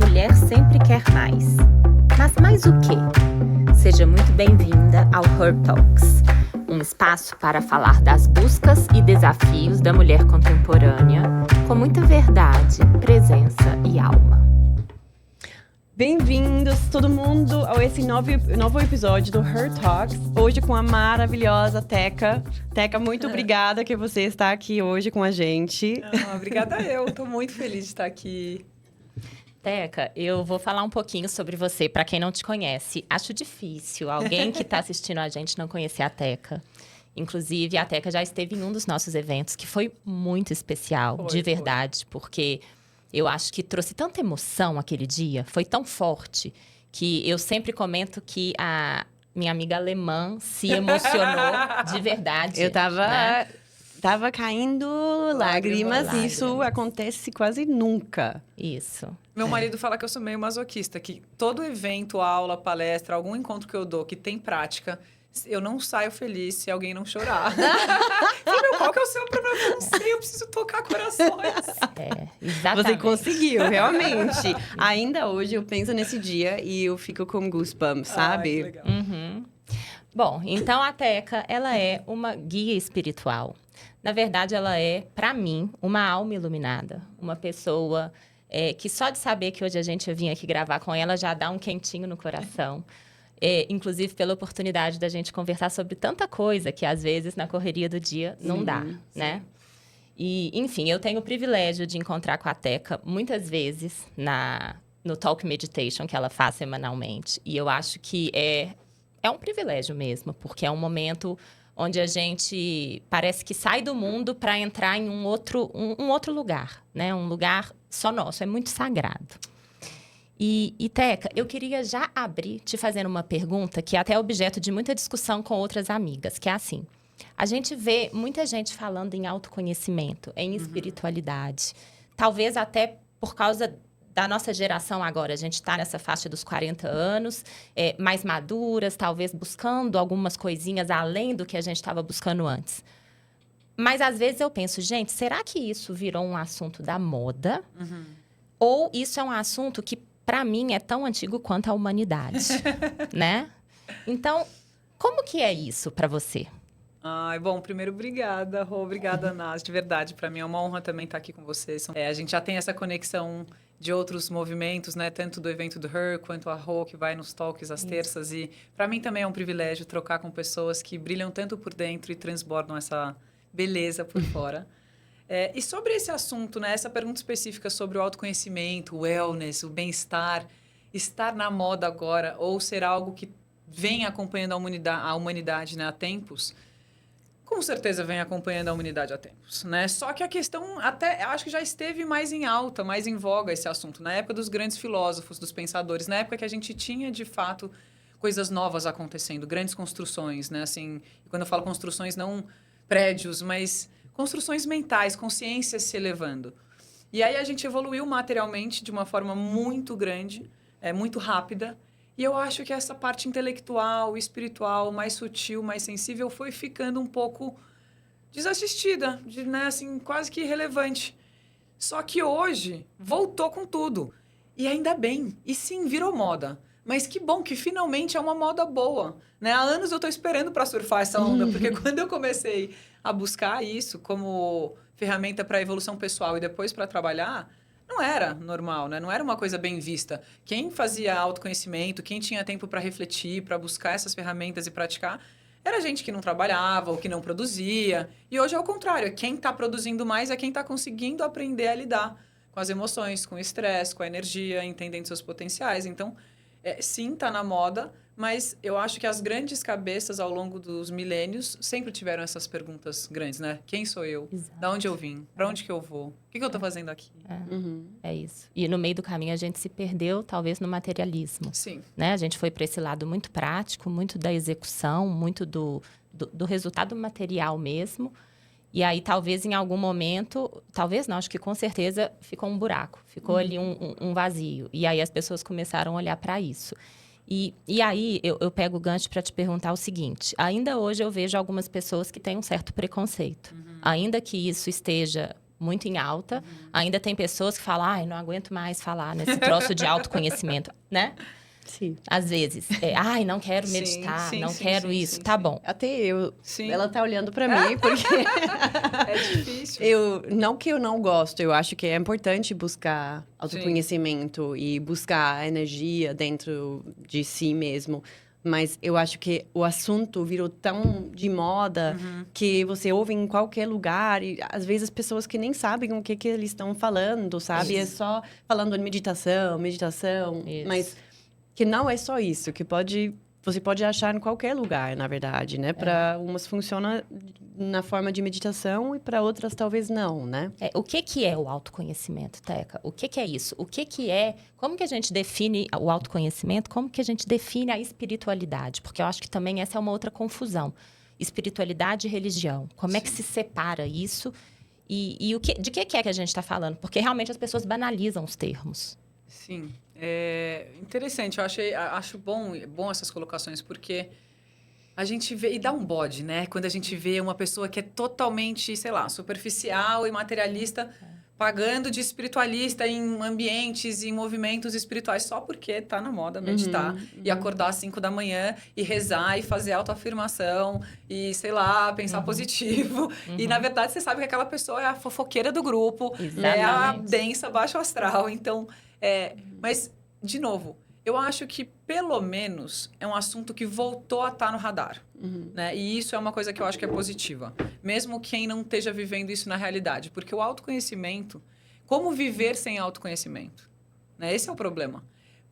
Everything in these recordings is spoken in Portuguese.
mulher sempre quer mais. Mas mais o quê? Seja muito bem-vinda ao Her Talks, um espaço para falar das buscas e desafios da mulher contemporânea, com muita verdade, presença e alma. Bem-vindos, todo mundo, a esse novo episódio do Her Talks. Hoje com a maravilhosa Teca. Teca, muito obrigada que você está aqui hoje com a gente. Obrigada eu, estou muito feliz de estar aqui. Teca, eu vou falar um pouquinho sobre você, para quem não te conhece. Acho difícil alguém que está assistindo a gente não conhecer a Teca. Inclusive, a Teca já esteve em um dos nossos eventos, que foi muito especial, de verdade, porque eu acho que trouxe tanta emoção aquele dia, foi tão forte, que eu sempre comento que a minha amiga alemã se emocionou de verdade. Eu tava caindo lágrimas, e isso acontece quase nunca. Isso. Meu marido fala que eu sou meio masoquista, que todo evento, aula, palestra, algum encontro que eu dou que tem prática, eu não saio feliz se alguém não chorar. Meu, qual que é o seu problema? Eu não sei, eu preciso tocar corações. Exatamente. Você conseguiu, realmente. Ainda hoje eu penso nesse dia e eu fico com goosebumps, sabe? Que legal. Uhum. Bom, então a Teca, ela é uma guia espiritual. Na verdade, ela é, para mim, uma alma iluminada. Uma pessoa que só de saber que hoje a gente vinha aqui gravar com ela já dá um quentinho no coração. Inclusive pela oportunidade da gente conversar sobre tanta coisa que, às vezes, na correria do dia, não dá, né? E, enfim, eu tenho o privilégio de encontrar com a Teca muitas vezes no Talk Meditation que ela faz semanalmente. E eu acho que é um privilégio mesmo, porque é um momento onde a gente parece que sai do mundo para entrar em um outro lugar, né? Um lugar só nosso, é muito sagrado. E Teca, eu queria já abrir te fazendo uma pergunta que é até objeto de muita discussão com outras amigas, que é assim: a gente vê muita gente falando em autoconhecimento, em espiritualidade. Talvez até por causa da nossa geração agora. A gente está nessa faixa dos 40 anos, mais maduras, talvez buscando algumas coisinhas além do que a gente estava buscando antes. Mas, às vezes, eu penso, gente, será que isso virou um assunto da moda? Ou isso é um assunto que, para mim, é tão antigo quanto a humanidade, né? Então, como que é isso para você? Bom, primeiro, obrigada, Rô, obrigada, Nas, de verdade, para mim é uma honra também estar aqui com vocês. A gente já tem essa conexão de outros movimentos, né, tanto do evento do Her, quanto a Rô, que vai nos talks às terças, e para mim também é um privilégio trocar com pessoas que brilham tanto por dentro e transbordam essa beleza por fora. E sobre esse assunto, né, essa pergunta específica sobre o autoconhecimento, o wellness, o bem-estar, estar na moda agora, ou ser algo que vem acompanhando a humanidade, né, há tempos, com certeza vem acompanhando a humanidade há tempos, né? Só que a questão até, acho que já esteve mais em alta, mais em voga esse assunto, na época dos grandes filósofos, dos pensadores, na época que a gente tinha, de fato, coisas novas acontecendo, grandes construções, né? Assim, quando eu falo construções, não prédios, mas construções mentais, consciência se elevando. E aí a gente evoluiu materialmente de uma forma muito grande, muito rápida. E eu acho que essa parte intelectual, espiritual, mais sutil, mais sensível, foi ficando um pouco desassistida, né? Assim, quase que irrelevante. Só que hoje voltou com tudo. E ainda bem. E sim, virou moda. Mas que bom que finalmente é uma moda boa, né? Há anos eu estou esperando para surfar essa onda, porque quando eu comecei a buscar isso como ferramenta para evolução pessoal e depois para trabalhar, não era normal, né? Não era uma coisa bem vista. Quem fazia autoconhecimento, quem tinha tempo para refletir, para buscar essas ferramentas e praticar, era gente que não trabalhava ou que não produzia. E hoje é o contrário. Quem está produzindo mais é quem está conseguindo aprender a lidar com as emoções, com o estresse, com a energia, entendendo seus potenciais. Então, sim, está na moda, mas eu acho que as grandes cabeças ao longo dos milênios sempre tiveram essas perguntas grandes, né? Quem sou eu? Exato. Da onde eu vim? Para onde que eu vou? O que eu estou fazendo aqui? É isso. E no meio do caminho a gente se perdeu, talvez, no materialismo. Sim. Né? A gente foi para esse lado muito prático, muito da execução, muito do resultado material mesmo. E aí, talvez, em algum momento... Talvez não, acho que com certeza ficou um buraco. Ficou ali um vazio. E aí, as pessoas começaram a olhar para isso. E aí, eu pego o gancho para te perguntar o seguinte. Ainda hoje, eu vejo algumas pessoas que têm um certo preconceito. Ainda que isso esteja muito em alta. Ainda tem pessoas que falam, ai, não aguento mais falar nesse troço de autoconhecimento, né? Sim. Às vezes. Ai, não quero meditar, não quero isso. Tá bom. Até eu. Sim. Ela tá olhando pra mim, porque... É difícil. Não que eu não gosto, eu acho que é importante buscar autoconhecimento e buscar energia dentro de si mesmo. Mas eu acho que o assunto virou tão de moda que você ouve em qualquer lugar. E às vezes as pessoas que nem sabem o que eles estão falando, sabe? É só falando de meditação. Isso. Mas que não é só isso, que você pode achar em qualquer lugar, na verdade, né? Para umas funciona na forma de meditação e para outras talvez não, né? O que é o autoconhecimento, Teca? O que é isso? O que é... Como que a gente define o autoconhecimento? Como que a gente define a espiritualidade? Porque eu acho que também essa é uma outra confusão. Espiritualidade e religião. Como é que se separa isso? E de que é que a gente está falando? Porque realmente as pessoas banalizam os termos. Sim. É interessante, acho bom essas colocações, porque a gente vê, e dá um bode, né? Quando a gente vê uma pessoa que é totalmente, sei lá, superficial e materialista, pagando de espiritualista em ambientes, em movimentos espirituais, só porque tá na moda meditar e acordar às 5 da manhã e rezar e fazer autoafirmação e, sei lá, pensar positivo. E, na verdade, você sabe que aquela pessoa é a fofoqueira do grupo, é a densa baixo astral. Então, mas, de novo, eu acho que, pelo menos, é um assunto que voltou a estar no radar. Né? E isso é uma coisa que eu acho que é positiva. Mesmo quem não esteja vivendo isso na realidade. Porque o autoconhecimento... Como viver sem autoconhecimento? Né? Esse é o problema.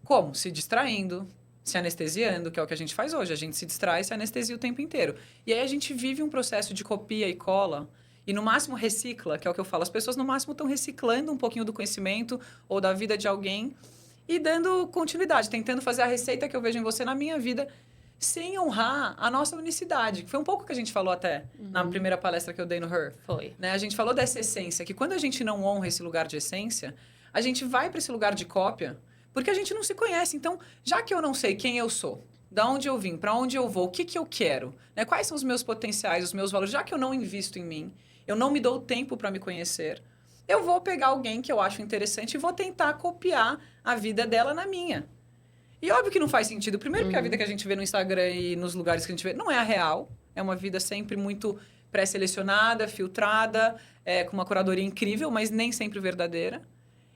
Como? Se distraindo, se anestesiando, que é o que a gente faz hoje. A gente se distrai e se anestesia o tempo inteiro. E aí a gente vive um processo de copia e cola... E no máximo recicla, que é o que eu falo. As pessoas no máximo estão reciclando um pouquinho do conhecimento ou da vida de alguém e dando continuidade, tentando fazer a receita que eu vejo em você na minha vida, sem honrar a nossa unicidade. Foi um pouco que a gente falou até na primeira palestra que eu dei no Her. Foi. Né? A gente falou dessa essência, que quando a gente não honra esse lugar de essência, a gente vai para esse lugar de cópia, porque a gente não se conhece. Então, já que eu não sei quem eu sou, da onde eu vim, para onde eu vou, o que eu quero, né? Quais são os meus potenciais, os meus valores, já que eu não invisto em mim, eu não me dou tempo para me conhecer, eu vou pegar alguém que eu acho interessante e vou tentar copiar a vida dela na minha. E óbvio que não faz sentido. Primeiro porque a vida que a gente vê no Instagram e nos lugares que a gente vê não é a real. É uma vida sempre muito pré-selecionada, filtrada, com uma curadoria incrível, mas nem sempre verdadeira.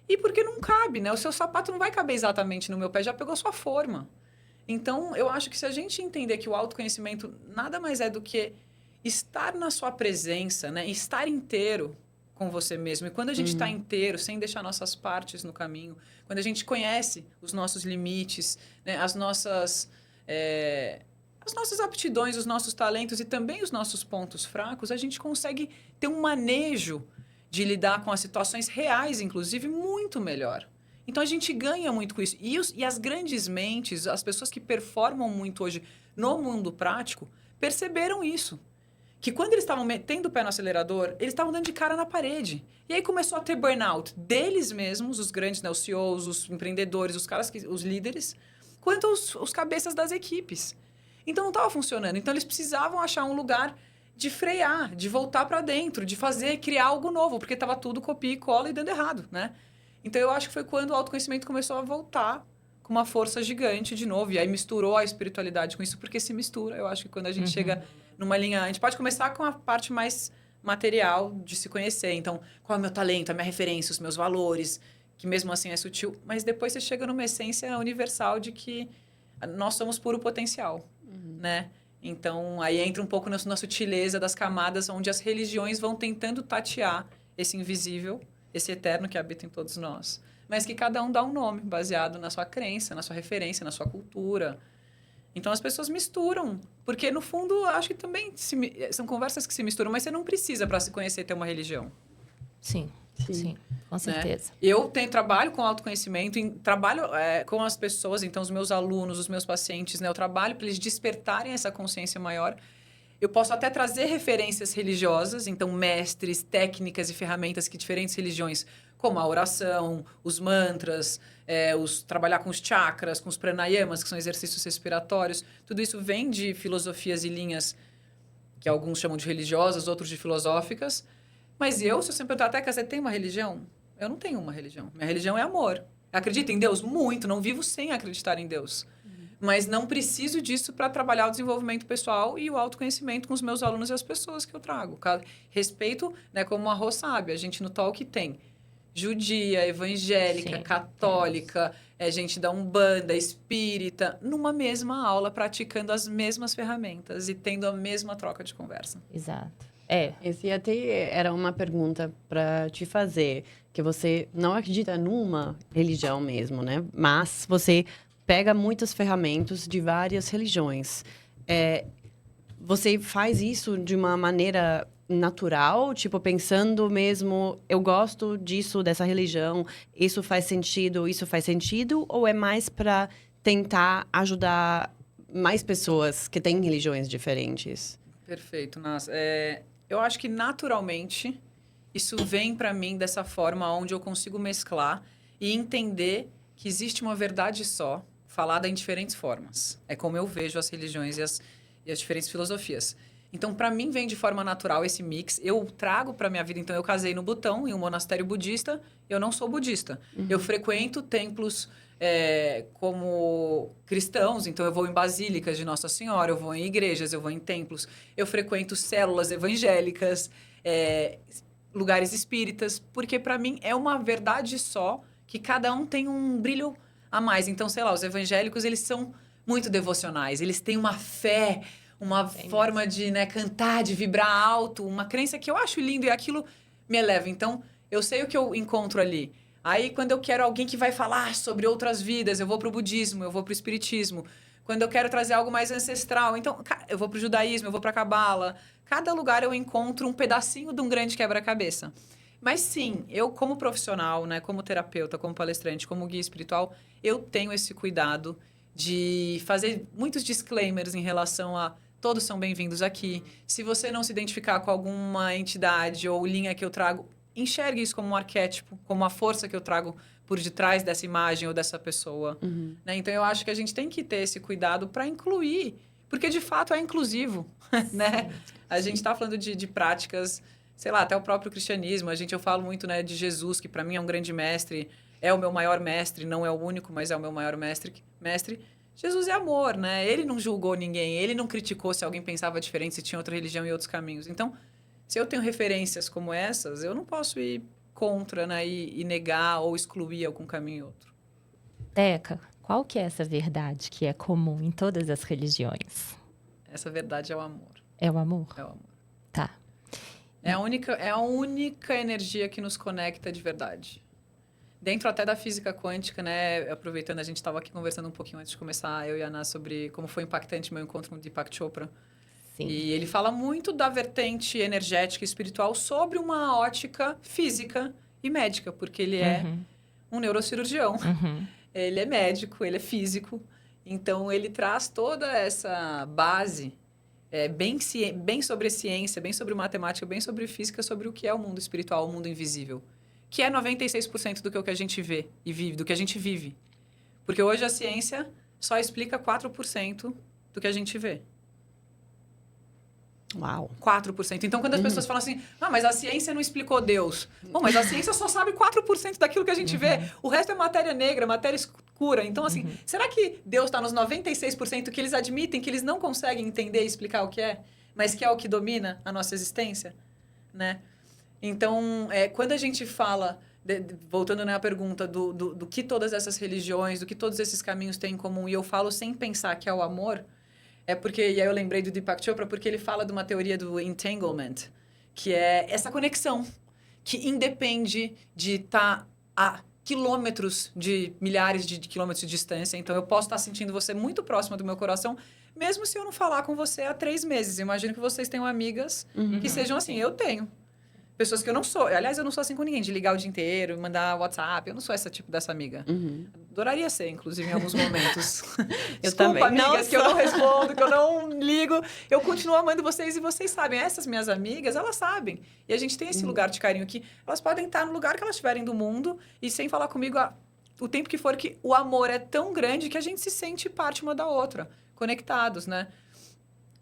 E porque não cabe, né? O seu sapato não vai caber exatamente no meu pé, já pegou sua forma. Então, eu acho que se a gente entender que o autoconhecimento nada mais é do que estar na sua presença, né? Estar inteiro com você mesmo. E quando a gente está inteiro, sem deixar nossas partes no caminho, quando a gente conhece os nossos limites, né? as nossas aptidões, os nossos talentos e também os nossos pontos fracos, a gente consegue ter um manejo de lidar com as situações reais, inclusive, muito melhor. Então, a gente ganha muito com isso. E as grandes mentes, as pessoas que performam muito hoje no mundo prático, perceberam isso. Que quando eles estavam metendo o pé no acelerador, eles estavam dando de cara na parede. E aí começou a ter burnout deles mesmos, os grandes, né, os CEOs, os empreendedores, os líderes, quanto os cabeças das equipes. Então, não estava funcionando. Então, eles precisavam achar um lugar de frear, de voltar para dentro, de criar algo novo, porque estava tudo copia e cola e dando errado, né? Então, eu acho que foi quando o autoconhecimento começou a voltar com uma força gigante de novo. E aí misturou a espiritualidade com isso, porque se mistura. Eu acho que quando a gente chega numa linha... A gente pode começar com a parte mais material de se conhecer. Então, qual é o meu talento, a minha referência, os meus valores, que mesmo assim é sutil. Mas depois você chega numa essência universal de que nós somos puro potencial, né? Então, aí entra um pouco na sutileza das camadas onde as religiões vão tentando tatear esse invisível, esse eterno que habita em todos nós. Mas que cada um dá um nome, baseado na sua crença, na sua referência, na sua cultura. Então, as pessoas misturam. Porque, no fundo, acho que também são conversas que se misturam. Mas você não precisa, para se conhecer, ter uma religião. Sim, com certeza. Né? Eu trabalho com autoconhecimento, trabalho com as pessoas, então, os meus alunos, os meus pacientes, né? Eu trabalho para eles despertarem essa consciência maior. Eu posso até trazer referências religiosas, então, mestres, técnicas e ferramentas que diferentes religiões, como a oração, os mantras, trabalhar com os chakras, com os pranayamas, que são exercícios respiratórios. Tudo isso vem de filosofias e linhas que alguns chamam de religiosas, outros de filosóficas. Mas se eu sempre perguntar, Teca, você tem uma religião? Eu não tenho uma religião. Minha religião é amor. Acredito em Deus? Muito. Não vivo sem acreditar em Deus. Mas não preciso disso para trabalhar o desenvolvimento pessoal e o autoconhecimento com os meus alunos e as pessoas que eu trago. Respeito, né, como a Rô sabe, a gente no Talk tem judia, evangélica, Sim, católica, gente da Umbanda, espírita, numa mesma aula, praticando as mesmas ferramentas e tendo a mesma troca de conversa. Exato. Esse até era uma pergunta para te fazer, que você não acredita numa religião mesmo, né? Mas você pega muitas ferramentas de várias religiões. Você faz isso de uma maneira natural, tipo, pensando mesmo, eu gosto disso, dessa religião, isso faz sentido, ou é mais para tentar ajudar mais pessoas que têm religiões diferentes? Perfeito, Nas. Eu acho que naturalmente isso vem para mim dessa forma onde eu consigo mesclar e entender que existe uma verdade só, falada em diferentes formas. É como eu vejo as religiões e as diferentes filosofias. Então, para mim, vem de forma natural esse mix. Eu trago para minha vida. Então, eu casei no Butão, em um monastério budista. Eu não sou budista. Eu frequento templos como cristãos. Então, eu vou em basílicas de Nossa Senhora, eu vou em igrejas, eu vou em templos. Eu frequento células evangélicas, lugares espíritas. Porque, para mim, é uma verdade só que cada um tem um brilho a mais. Então, sei lá, os evangélicos, eles são muito devocionais. Eles têm uma fé, uma forma de, né, cantar, de vibrar alto, uma crença que eu acho lindo e aquilo me eleva. Então, eu sei o que eu encontro ali. Aí, quando eu quero alguém que vai falar sobre outras vidas, eu vou pro budismo, eu vou pro espiritismo. Quando eu quero trazer algo mais ancestral, então, eu vou pro judaísmo, eu vou pra cabala. Cada lugar eu encontro um pedacinho de um grande quebra-cabeça. Mas sim, eu como profissional, né, como terapeuta, como palestrante, como guia espiritual, eu tenho esse cuidado de fazer muitos disclaimers em relação a todos são bem-vindos aqui. Se você não se identificar com alguma entidade ou linha que eu trago, enxergue isso como um arquétipo, como uma força que eu trago por detrás dessa imagem ou dessa pessoa. Né? Então, eu acho que a gente tem que ter esse cuidado para incluir, porque de fato é inclusivo. Né? A gente está falando de práticas, sei lá, até o próprio cristianismo. Eu falo muito, né, de Jesus, que para mim é um grande mestre, é o meu maior mestre, não é o único, mas é o meu maior mestre. Jesus é amor, né? Ele não julgou ninguém, ele não criticou se alguém pensava diferente, se tinha outra religião e outros caminhos. Então, se eu tenho referências como essas, eu não posso ir contra, né, e negar ou excluir algum caminho e outro. Teca, qual que é essa verdade que é comum em todas as religiões? Essa verdade é o amor. É o amor? É o amor. Tá. É a única energia que nos conecta de verdade. Dentro até da física quântica, né? Aproveitando, a gente estava aqui conversando um pouquinho antes de começar, eu e a Ana, sobre como foi impactante meu encontro com o Deepak Chopra. Sim. E ele fala muito da vertente energética e espiritual sobre uma ótica física e médica, porque ele é um neurocirurgião. Ele é médico, ele é físico. Então, ele traz toda essa base bem sobre ciência, bem sobre matemática, bem sobre física, sobre o que é o mundo espiritual, o mundo invisível. Que é 96% do que a gente vê e vive, do que a gente vive. Porque hoje a ciência só explica 4% do que a gente vê. Uau! 4%. Então, quando as pessoas falam assim, mas a ciência não explicou Deus. Bom, mas a ciência só sabe 4% daquilo que a gente vê. O resto é matéria negra, matéria escura. Então, assim, será que Deus está nos 96% que eles admitem que eles não conseguem entender e explicar o que é, mas que é o que domina a nossa existência? Né? Então, quando a gente fala, voltando, né, à pergunta do que todas essas religiões, do que todos esses caminhos têm em comum, e eu falo sem pensar que é o amor, porque, e aí eu lembrei do Deepak Chopra, porque ele fala de uma teoria do entanglement, que é essa conexão, que independe de estar a quilômetros milhares de quilômetros de distância. Então, eu posso estar sentindo você muito próxima do meu coração, mesmo se eu não falar com você há 3 meses. Imagino que vocês tenham amigas que sejam assim. Eu tenho. Pessoas que eu não sou. Aliás, eu não sou assim com ninguém, de ligar o dia inteiro, mandar WhatsApp. Eu não sou esse tipo dessa amiga. Adoraria ser, inclusive, em alguns momentos. Desculpa, também. amigas, que eu não respondo, que eu não ligo. Eu continuo amando vocês e vocês sabem. Essas minhas amigas, elas sabem. E a gente tem esse lugar de carinho aqui. Elas podem estar no lugar que elas estiverem do mundo e sem falar comigo o tempo que for, que o amor é tão grande que a gente se sente parte uma da outra. Conectados, né?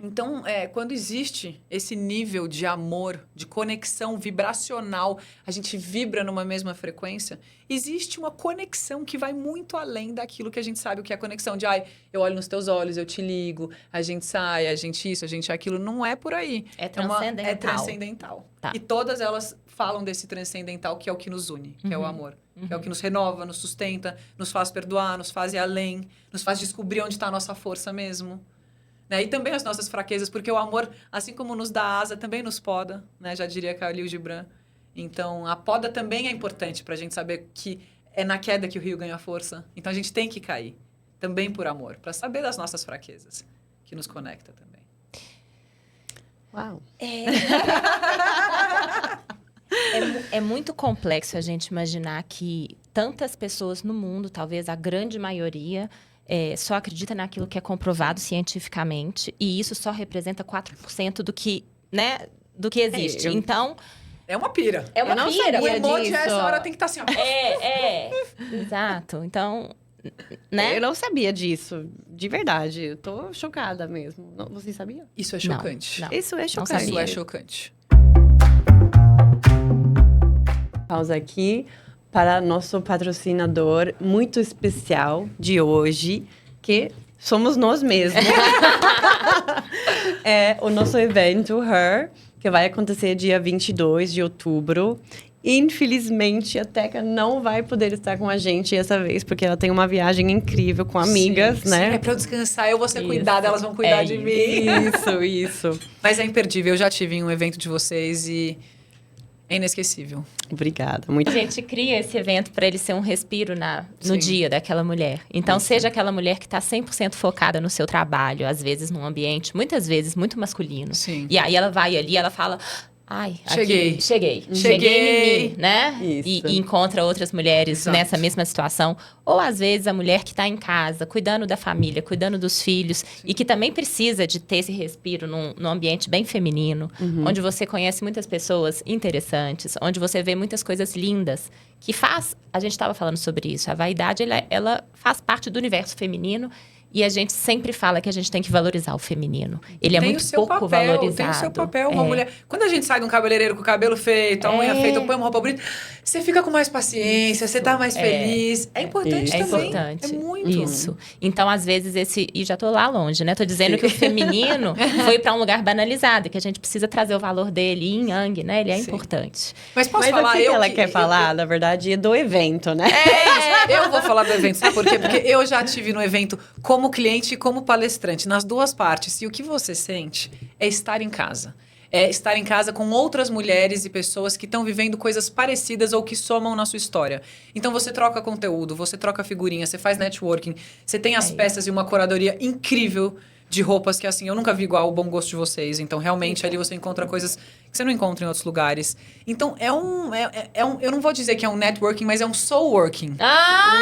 Então, quando existe esse nível de amor, de conexão vibracional, a gente vibra numa mesma frequência, existe uma conexão que vai muito além daquilo que a gente sabe o que é conexão. De, eu olho nos teus olhos, eu te ligo, a gente sai, a gente isso, a gente aquilo. Não é por aí. É transcendental. É transcendental. Tá. E todas elas falam desse transcendental, que é o que nos une, que é o amor. Que é o que nos renova, nos sustenta, nos faz perdoar, nos faz ir além, nos faz descobrir onde está a nossa força mesmo. Né? E também as nossas fraquezas, porque o amor, assim como nos dá asa, também nos poda, né? Já diria Khalil Gibran. Então, a poda também é importante para a gente saber que é na queda que o rio ganha força. Então, a gente tem que cair, também por amor, para saber das nossas fraquezas, que nos conecta também. Uau! É muito complexo a gente imaginar que tantas pessoas no mundo, talvez a grande maioria, só acredita naquilo que é comprovado cientificamente, e isso só representa 4% do que, né, do que existe. Então, é uma pira. É uma pira. O emoji a essa hora tem que estar assim, ó. Exato. Então, né? Eu não sabia disso, de verdade. Eu tô chocada mesmo. Você sabia? Isso é chocante. Não. Isso é chocante. Isso é chocante. Pausa aqui para nosso patrocinador muito especial de hoje, que somos nós mesmos. É o nosso evento Her, que vai acontecer dia 22 de outubro. Infelizmente, a Teca não vai poder estar com a gente essa vez, porque ela tem uma viagem incrível com amigas, sim, né? Sim, é pra eu descansar, eu vou ser cuidada, elas vão cuidar de mim. Isso. Mas é imperdível, eu já tive em um evento de vocês e é inesquecível. Obrigada. A gente cria esse evento para ele ser um respiro no dia daquela mulher. Então, seja aquela mulher que está 100% focada no seu trabalho, às vezes num ambiente, muitas vezes, muito masculino. Sim. E aí ela vai ali, ela fala... Ai, cheguei em mim, né? Isso. E encontra outras mulheres Exato. nessa mesma situação. Ou, às vezes, a mulher que está em casa, cuidando da família, cuidando dos filhos. Sim. E que também precisa de ter esse respiro num ambiente bem feminino. Onde você conhece muitas pessoas interessantes. Onde você vê muitas coisas lindas. Que faz... A gente estava falando sobre isso. A vaidade, ela faz parte do universo feminino. E a gente sempre fala que a gente tem que valorizar o feminino. Ele é muito pouco valorizado. Tem o seu papel, uma mulher. Quando a gente sai de um cabeleireiro com o cabelo feito, a unha feita, põe uma roupa bonita, você fica com mais paciência, você tá mais feliz. É importante também. É importante. É muito. Isso. Então, às vezes, e já tô lá longe, né? Tô dizendo que o feminino foi para um lugar banalizado, que a gente precisa trazer o valor dele em yang, né? Ele é importante. Mas posso Mas falar? o que ela quer falar, na verdade, é do evento, né? Eu vou falar do evento, sabe por quê? Porque eu já tive no evento como cliente e como palestrante, nas duas partes. E o que você sente é estar em casa. É estar em casa com outras mulheres e pessoas que estão vivendo coisas parecidas ou que somam na sua história. Então, você troca conteúdo, você troca figurinha, você faz networking, você tem as peças e uma curadoria incrível de roupas que, assim, eu nunca vi igual o bom gosto de vocês. Então, realmente, ali você encontra coisas que você não encontra em outros lugares. Então, eu não vou dizer que é um networking, mas é um soul working.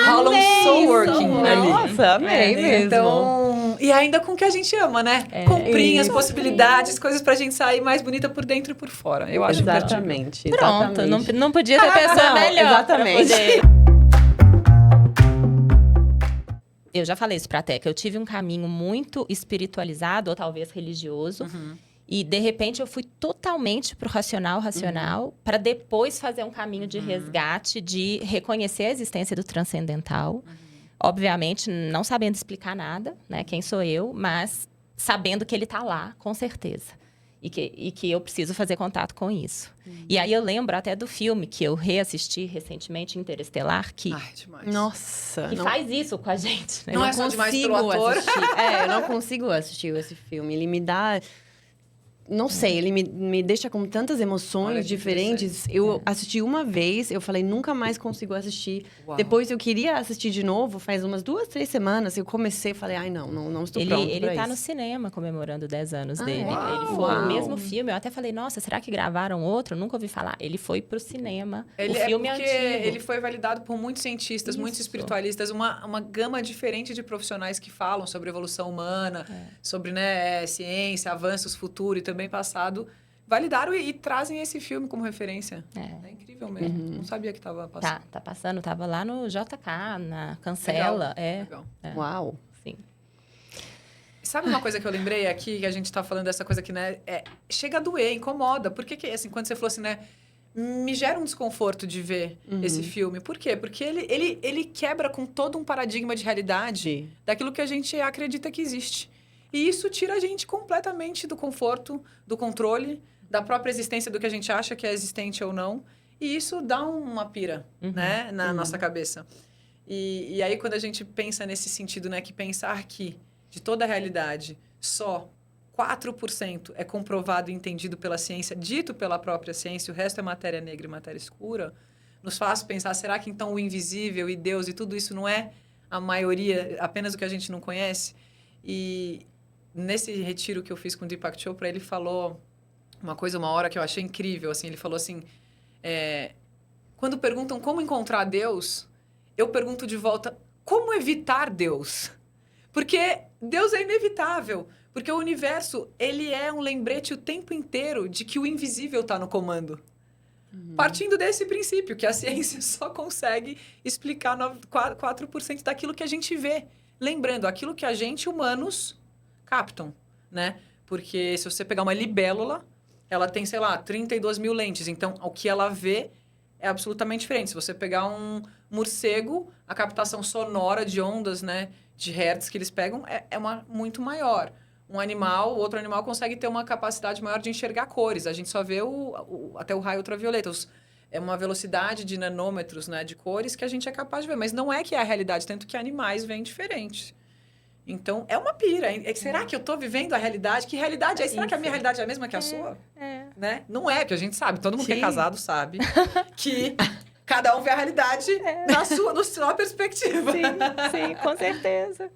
Rola um soul working ali. Nossa, amei mesmo. Então, e ainda com o que a gente ama, né? Comprinhas, possibilidades, coisas pra gente sair mais bonita por dentro e por fora. Eu acho Exatamente. Pronto, não podia ter pessoa melhor. Exatamente. Eu já falei isso pra Teca. Eu tive um caminho muito espiritualizado, ou talvez religioso. E, de repente, eu fui totalmente pro racional, para depois fazer um caminho de resgate, de reconhecer a existência do transcendental. Obviamente, não sabendo explicar nada, né? Quem sou eu, mas sabendo que ele tá lá, com certeza. E que eu preciso fazer contato com isso. E aí eu lembro até do filme que eu reassisti recentemente, Interestelar, que demais. Nossa. faz isso com a gente. Né? Não é só demais pelo ator. Eu não consigo assistir esse filme. Ele me dá... Não sei, ele me deixa com tantas emoções diferentes. Eu assisti uma vez, eu falei, nunca mais consigo assistir. Uau. Depois eu queria assistir de novo, faz umas 2, 3 semanas. Eu comecei e falei, ai, não estou pronto pra Ele tá isso. no cinema comemorando 10 anos dele. Uau. Ele foi o mesmo filme. Eu até falei, nossa, será que gravaram outro? Nunca ouvi falar. Ele foi pro cinema. O filme é antigo. Ele foi validado por muitos cientistas, muitos espiritualistas, uma gama diferente de profissionais que falam sobre evolução humana, sobre ciência, avanços, futuro e também passado, validaram e trazem esse filme como referência. É incrível mesmo. Não sabia que estava passando. Tá passando. Tava lá no JK, na Cancela. Legal. Uau. Sim. sabe uma coisa que eu lembrei aqui, que a gente tá falando dessa coisa que, né, chega a doer, incomoda. Por que, assim, quando você falou assim, né, me gera um desconforto de ver esse filme. Por quê? Porque ele quebra com todo um paradigma de realidade daquilo que a gente acredita que existe. E isso tira a gente completamente do conforto, do controle, da própria existência do que a gente acha que é existente ou não. E isso dá uma pira, né, na nossa cabeça. E aí, quando a gente pensa nesse sentido, né, que pensar que de toda a realidade, só 4% é comprovado e entendido pela ciência, dito pela própria ciência, o resto é matéria negra e matéria escura, nos faz pensar, será que então o invisível e Deus e tudo isso não é a maioria, apenas o que a gente não conhece? E nesse retiro que eu fiz com o Deepak Chopra, ele falou uma hora que eu achei incrível, assim, ele falou assim, quando perguntam como encontrar Deus, eu pergunto de volta, como evitar Deus? Porque Deus é inevitável. Porque o universo, ele é um lembrete o tempo inteiro de que o invisível está no comando. Partindo desse princípio, que a ciência só consegue explicar 4% daquilo que a gente vê. Lembrando, aquilo que a gente, humanos, captam, né? Porque se você pegar uma libélula, ela tem, sei lá, 32 mil lentes. Então, o que ela vê é absolutamente diferente. Se você pegar um morcego, a captação sonora de ondas, né, de hertz que eles pegam é muito maior. Outro animal consegue ter uma capacidade maior de enxergar cores. A gente só vê até o raio ultravioleta. É uma velocidade de nanômetros, né, de cores que a gente é capaz de ver. Mas não é que é a realidade, tanto que animais veem diferentes. Então, é uma pira. Será que eu estou vivendo a realidade? Que realidade é? Será que a minha realidade é a mesma que a sua? Né? Não é, porque a gente sabe, todo mundo que é casado sabe que cada um vê a realidade na sua perspectiva. Sim, com certeza.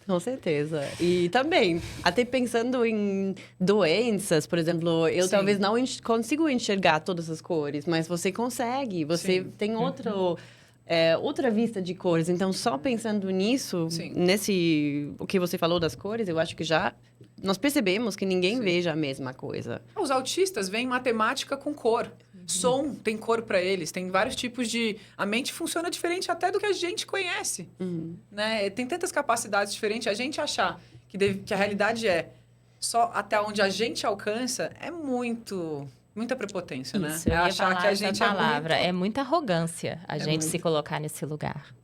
Com certeza. E também, até pensando em doenças, por exemplo, eu talvez não consigo enxergar todas as cores, mas você consegue. Você tem outra vista de cores. Então, só pensando nisso, o que você falou das cores, eu acho que já nós percebemos que ninguém veja a mesma coisa. Os autistas veem matemática com cor. Som tem cor para eles. Tem vários tipos de... A mente funciona diferente até do que a gente conhece. Né? Tem tantas capacidades diferentes. A gente achar que a realidade é só até onde a gente alcança é muita prepotência, né? Isso, eu ia achar falar que a gente é muita arrogância a gente se colocar nesse lugar.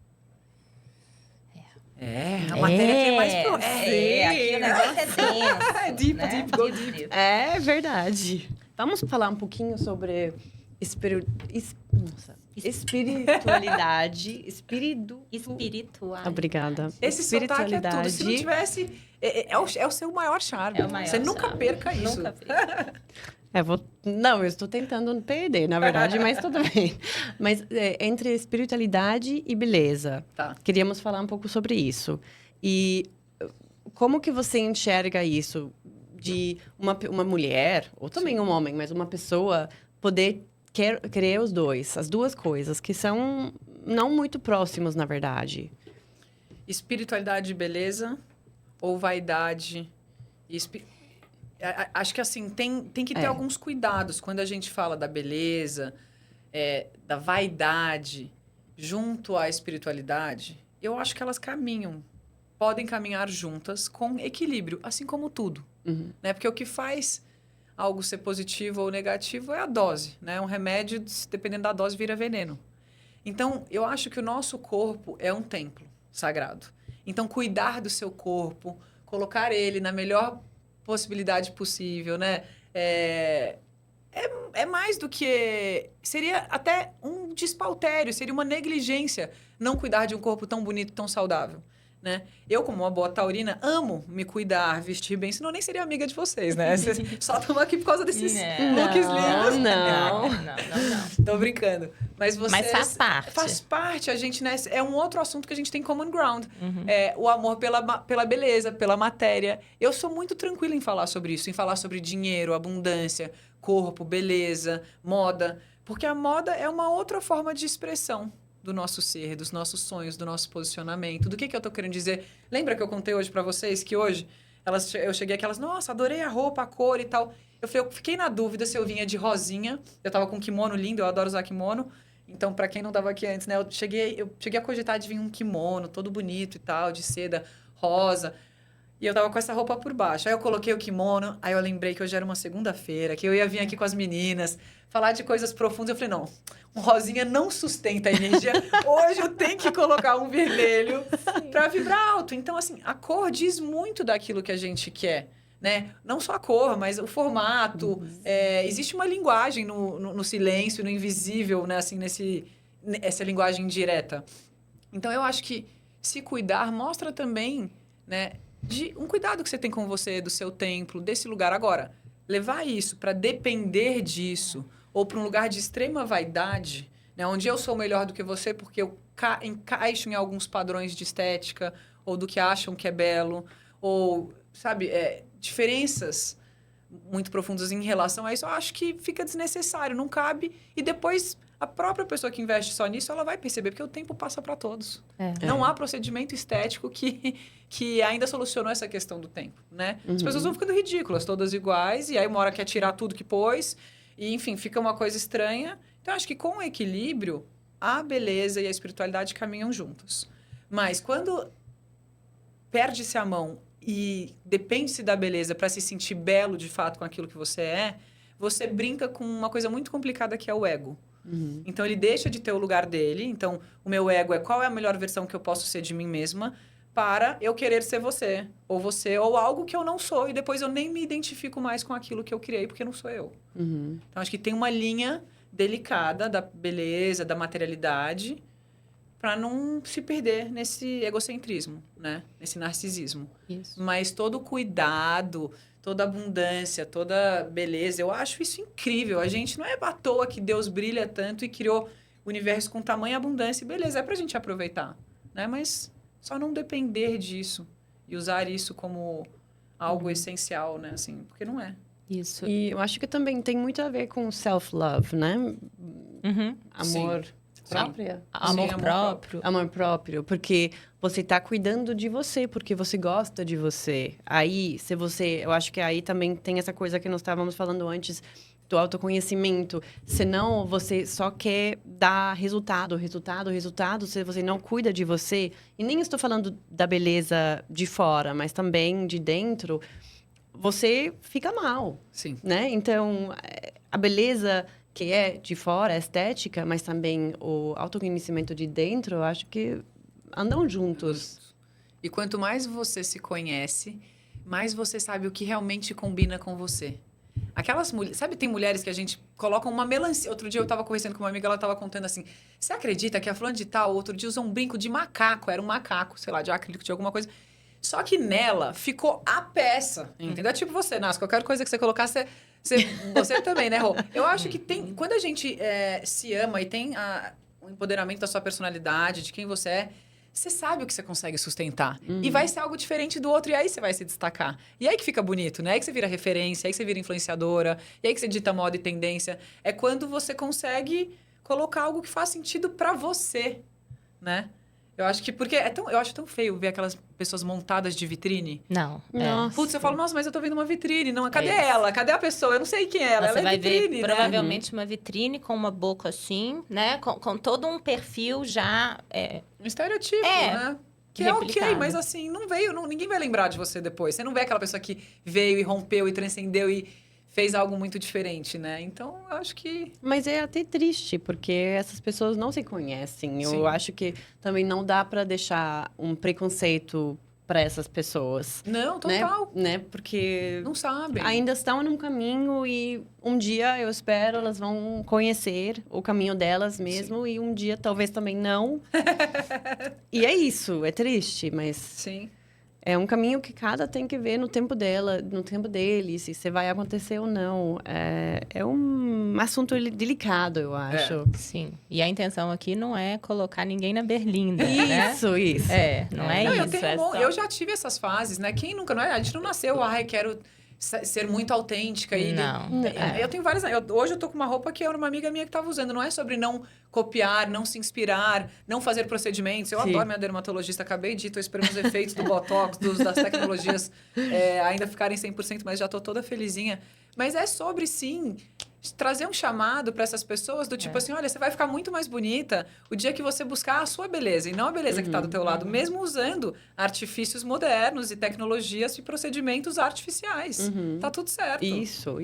A matéria que é mais... Aqui o negócio é denso. É deep, né? deep, go deep. É verdade. Vamos falar um pouquinho sobre espiritualidade. Espiritual. Obrigada. Esse sotaque é tudo. Se não tivesse... É o seu maior charme. Você nunca perca isso. Nunca perca. Eu estou tentando não perder, na verdade, mas tudo bem. Mas entre espiritualidade e beleza, queríamos falar um pouco sobre isso. E como que você enxerga isso de uma mulher, ou também um homem, mas uma pessoa poder querer as duas coisas, que são não muito próximos, na verdade? Espiritualidade e beleza ou vaidade e acho que assim, tem que ter alguns cuidados quando a gente fala da beleza, da vaidade, junto à espiritualidade. Eu acho que elas podem caminhar juntas com equilíbrio, assim como tudo. Né? Porque o que faz algo ser positivo ou negativo é a dose. Né? Um remédio, dependendo da dose, vira veneno. Então, eu acho que o nosso corpo é um templo sagrado. Então, cuidar do seu corpo, colocar ele na melhor possibilidade possível, né? É mais do que... Seria até um despautério, seria uma negligência não cuidar de um corpo tão bonito, tão saudável, né? Eu, como uma boa taurina, amo me cuidar, vestir bem, senão eu nem seria amiga de vocês, né? Vocês só estão aqui por causa desses looks lindos. Não. Tô brincando. Mas faz parte. Faz parte. A gente, né? É um outro assunto que a gente tem common ground. O amor pela beleza, pela matéria. Eu sou muito tranquila em falar sobre isso. Em falar sobre dinheiro, abundância, corpo, beleza, moda. Porque a moda é uma outra forma de expressão do nosso ser, dos nossos sonhos, do nosso posicionamento. Do que eu tô querendo dizer? Lembra que eu contei hoje para vocês que hoje eu cheguei aquelas, nossa, adorei a roupa, a cor e tal. Eu fiquei na dúvida se eu vinha de rosinha. Eu tava com um kimono lindo, eu adoro usar kimono. Então, para quem não tava aqui antes, né, eu cheguei a cogitar de vir um kimono todo bonito e tal, de seda rosa. E eu tava com essa roupa por baixo. Aí eu coloquei o kimono, aí eu lembrei que hoje era uma segunda-feira, que eu ia vir aqui com as meninas, falar de coisas profundas. Eu falei, não, um rosinha não sustenta a energia. Hoje eu tenho que colocar um vermelho pra vibrar alto. Então, assim, a cor diz muito daquilo que a gente quer, né? Não só a cor, mas o formato. Existe uma linguagem no silêncio, no invisível, né? Assim, essa linguagem direta. Então, eu acho que se cuidar mostra também, né? De um cuidado que você tem com você, do seu templo, desse lugar. Agora, levar isso para depender disso, ou para um lugar de extrema vaidade, né, onde eu sou melhor do que você porque eu encaixo em alguns padrões de estética, ou do que acham que é belo, ou, sabe, diferenças muito profundas em relação a isso, eu acho que fica desnecessário, não cabe. E depois, a própria pessoa que investe só nisso, ela vai perceber, porque o tempo passa para todos. Não há procedimento estético que ainda solucionou essa questão do tempo, né? As pessoas vão ficando ridículas, todas iguais, e aí uma hora quer tirar tudo que pôs, e enfim, fica uma coisa estranha. Então, acho que com o equilíbrio, a beleza e a espiritualidade caminham juntos. Mas quando perde-se a mão e depende-se da beleza para se sentir belo de fato com aquilo que você brinca com uma coisa muito complicada que é o ego. Então, ele deixa de ter o lugar dele. Então, o meu ego é qual é a melhor versão que eu posso ser de mim mesma para eu querer ser você, ou algo que eu não sou. E depois eu nem me identifico mais com aquilo que eu criei, porque não sou eu. Então, acho que tem uma linha delicada da beleza, da materialidade, para não se perder nesse egocentrismo, né? Nesse narcisismo. Isso. Mas todo cuidado, toda abundância, toda beleza, eu acho isso incrível. A gente não é à toa que Deus brilha tanto e criou o universo com tamanha abundância e beleza. É pra gente aproveitar, né? Mas só não depender disso e usar isso como algo essencial, né? Assim, porque não é. Isso. E eu acho que também tem muito a ver com self-love, né? Amor próprio. Amor próprio. Amor próprio, porque você está cuidando de você, porque você gosta de você. Aí, se você... Eu acho que aí também tem essa coisa que nós estávamos falando antes, do autoconhecimento. Senão, você só quer dar resultado, se você não cuida de você. E nem estou falando da beleza de fora, mas também de dentro. Você fica mal. Sim. Né? Então, a beleza que é de fora, a estética, mas também o autoconhecimento de dentro, eu acho que andam juntos. E quanto mais você se conhece, mais você sabe o que realmente combina com você. Aquelas mulheres... Sabe, tem mulheres que a gente coloca uma melancia. Outro dia eu estava conversando com uma amiga, ela estava contando assim, você acredita que a fulana de tal, outro dia usou um brinco de macaco, era um macaco, sei lá, de acrílico, de alguma coisa... Só que nela ficou a peça, entendeu? É tipo você, Nas, qualquer coisa que você colocar, você também, né, Rô? Eu acho que tem... Quando a gente se ama e tem o empoderamento da sua personalidade, de quem você é, você sabe o que você consegue sustentar. E vai ser algo diferente do outro, e aí você vai se destacar. E aí que fica bonito, né? Aí que você vira referência, aí que você vira influenciadora, e aí que você dita moda e tendência. É quando você consegue colocar algo que faz sentido pra você, né? Eu acho que... Porque eu acho tão feio ver aquelas pessoas montadas de vitrine. Não. Nossa. Putz, eu falo, nossa, mas eu tô vendo uma vitrine. Não, cadê ela? Cadê a pessoa? Eu não sei quem é ela. Você Ela vai é vitrine, ver né? provavelmente uma vitrine com uma boca assim, né? Com todo um perfil já... Um estereotipo, né? Que replicado. é ok, mas assim, não veio... ninguém vai lembrar de você depois. Você não vê aquela pessoa que veio e rompeu e transcendeu e fez algo muito diferente, né? Então, eu acho que... Mas é até triste, porque essas pessoas não se conhecem. Sim. Eu acho que também não dá para deixar um preconceito para essas pessoas. Não, total. Né? Porque Não sabem. ainda estão num caminho e um dia, eu espero, elas vão conhecer o caminho delas mesmo. E um dia, talvez também não. E é isso, é triste, mas... Sim. É um caminho que cada tem que ver no tempo dela, no tempo dele, se vai acontecer ou não. É um assunto delicado, eu acho. Sim. E a intenção aqui não é colocar ninguém na berlinda, né? Isso. Não é Não, isso. eu já tive essas fases, né? Quem nunca, não é? A gente não nasceu, quero ser muito autêntica. Não. Eu tenho várias... Hoje eu tô com uma roupa que era uma amiga minha que tava usando. Não é sobre não copiar, não se inspirar, não fazer procedimentos. Eu adoro minha dermatologista. Acabei de ir, tô esperando os efeitos do Botox, das tecnologias ainda ficarem 100%, mas já tô toda felizinha. Mas é sobre, sim, trazer um chamado para essas pessoas do tipo assim, olha, você vai ficar muito mais bonita o dia que você buscar a sua beleza e não a beleza que está do teu lado, mesmo usando artifícios modernos e tecnologias e procedimentos artificiais. Tá tudo certo. Isso.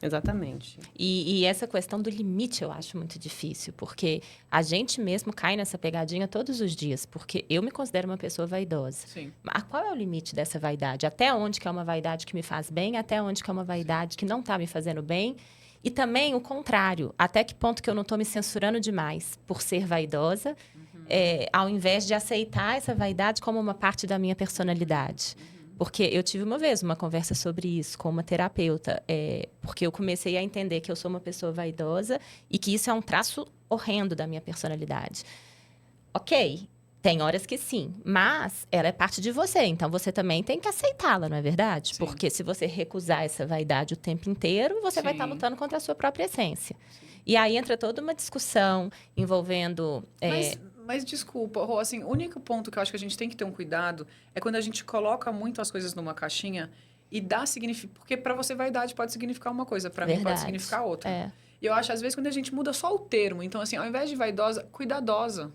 Exatamente. E essa questão do limite eu acho muito difícil, porque a gente mesmo cai nessa pegadinha todos os dias, porque eu me considero uma pessoa vaidosa. Sim. Mas qual é o limite dessa vaidade? Até onde que é uma vaidade que me faz bem, até onde que é uma vaidade que não está me fazendo bem? E também o contrário, até que ponto que eu não estou me censurando demais por ser vaidosa, ao invés de aceitar essa vaidade como uma parte da minha personalidade. Porque eu tive uma vez uma conversa sobre isso com uma terapeuta, porque eu comecei a entender que eu sou uma pessoa vaidosa e que isso é um traço horrendo da minha personalidade. Ok, tem horas que sim, mas ela é parte de você, então você também tem que aceitá-la, não é verdade? Sim. Porque se você recusar essa vaidade o tempo inteiro, você vai estar lutando contra a sua própria essência. E aí entra toda uma discussão envolvendo... Mas desculpa, Rô, assim, o único ponto que eu acho que a gente tem que ter um cuidado é quando a gente coloca muito as coisas numa caixinha e dá significado. Porque para você, vaidade pode significar uma coisa, para mim pode significar outra. E eu acho, às vezes, quando a gente muda só o termo, então, assim, ao invés de vaidosa, cuidadosa.